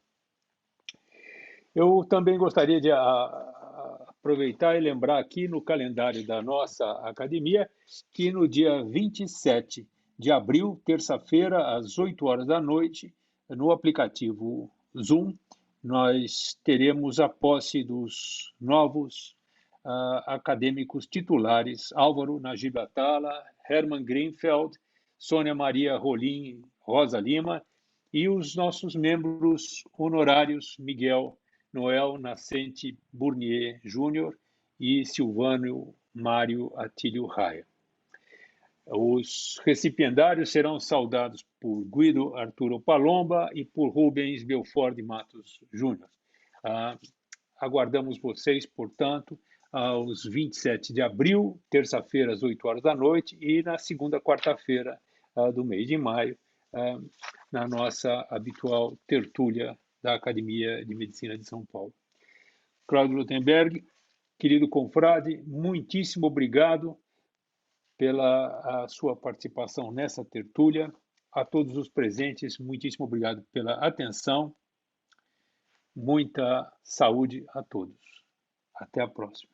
Eu também gostaria de aproveitar e lembrar aqui no calendário da nossa academia que no dia 27 de abril, terça-feira, às 8 horas da noite, no aplicativo Zoom, nós teremos a posse dos novos acadêmicos titulares Álvaro Najib Atala, Hermann Greenfeld, Sônia Maria Rolim Rosa Lima e os nossos membros honorários Miguel Noel Nascente Burnier Júnior e Silvânio Mário Atílio Raia. Os recipiendários serão saudados por Guido Arturo Palomba e por Rubens Belfort de Matos Júnior. Aguardamos vocês, portanto, aos 27 de abril, terça-feira, às 8 horas da noite, e na segunda quarta-feira do mês de maio, na nossa habitual tertúlia da Academia de Medicina de São Paulo. Cláudio Lutemberg, querido confrade, muitíssimo obrigado pela sua participação nessa tertúlia. A todos os presentes, muitíssimo obrigado pela atenção. Muita saúde a todos. Até a próxima.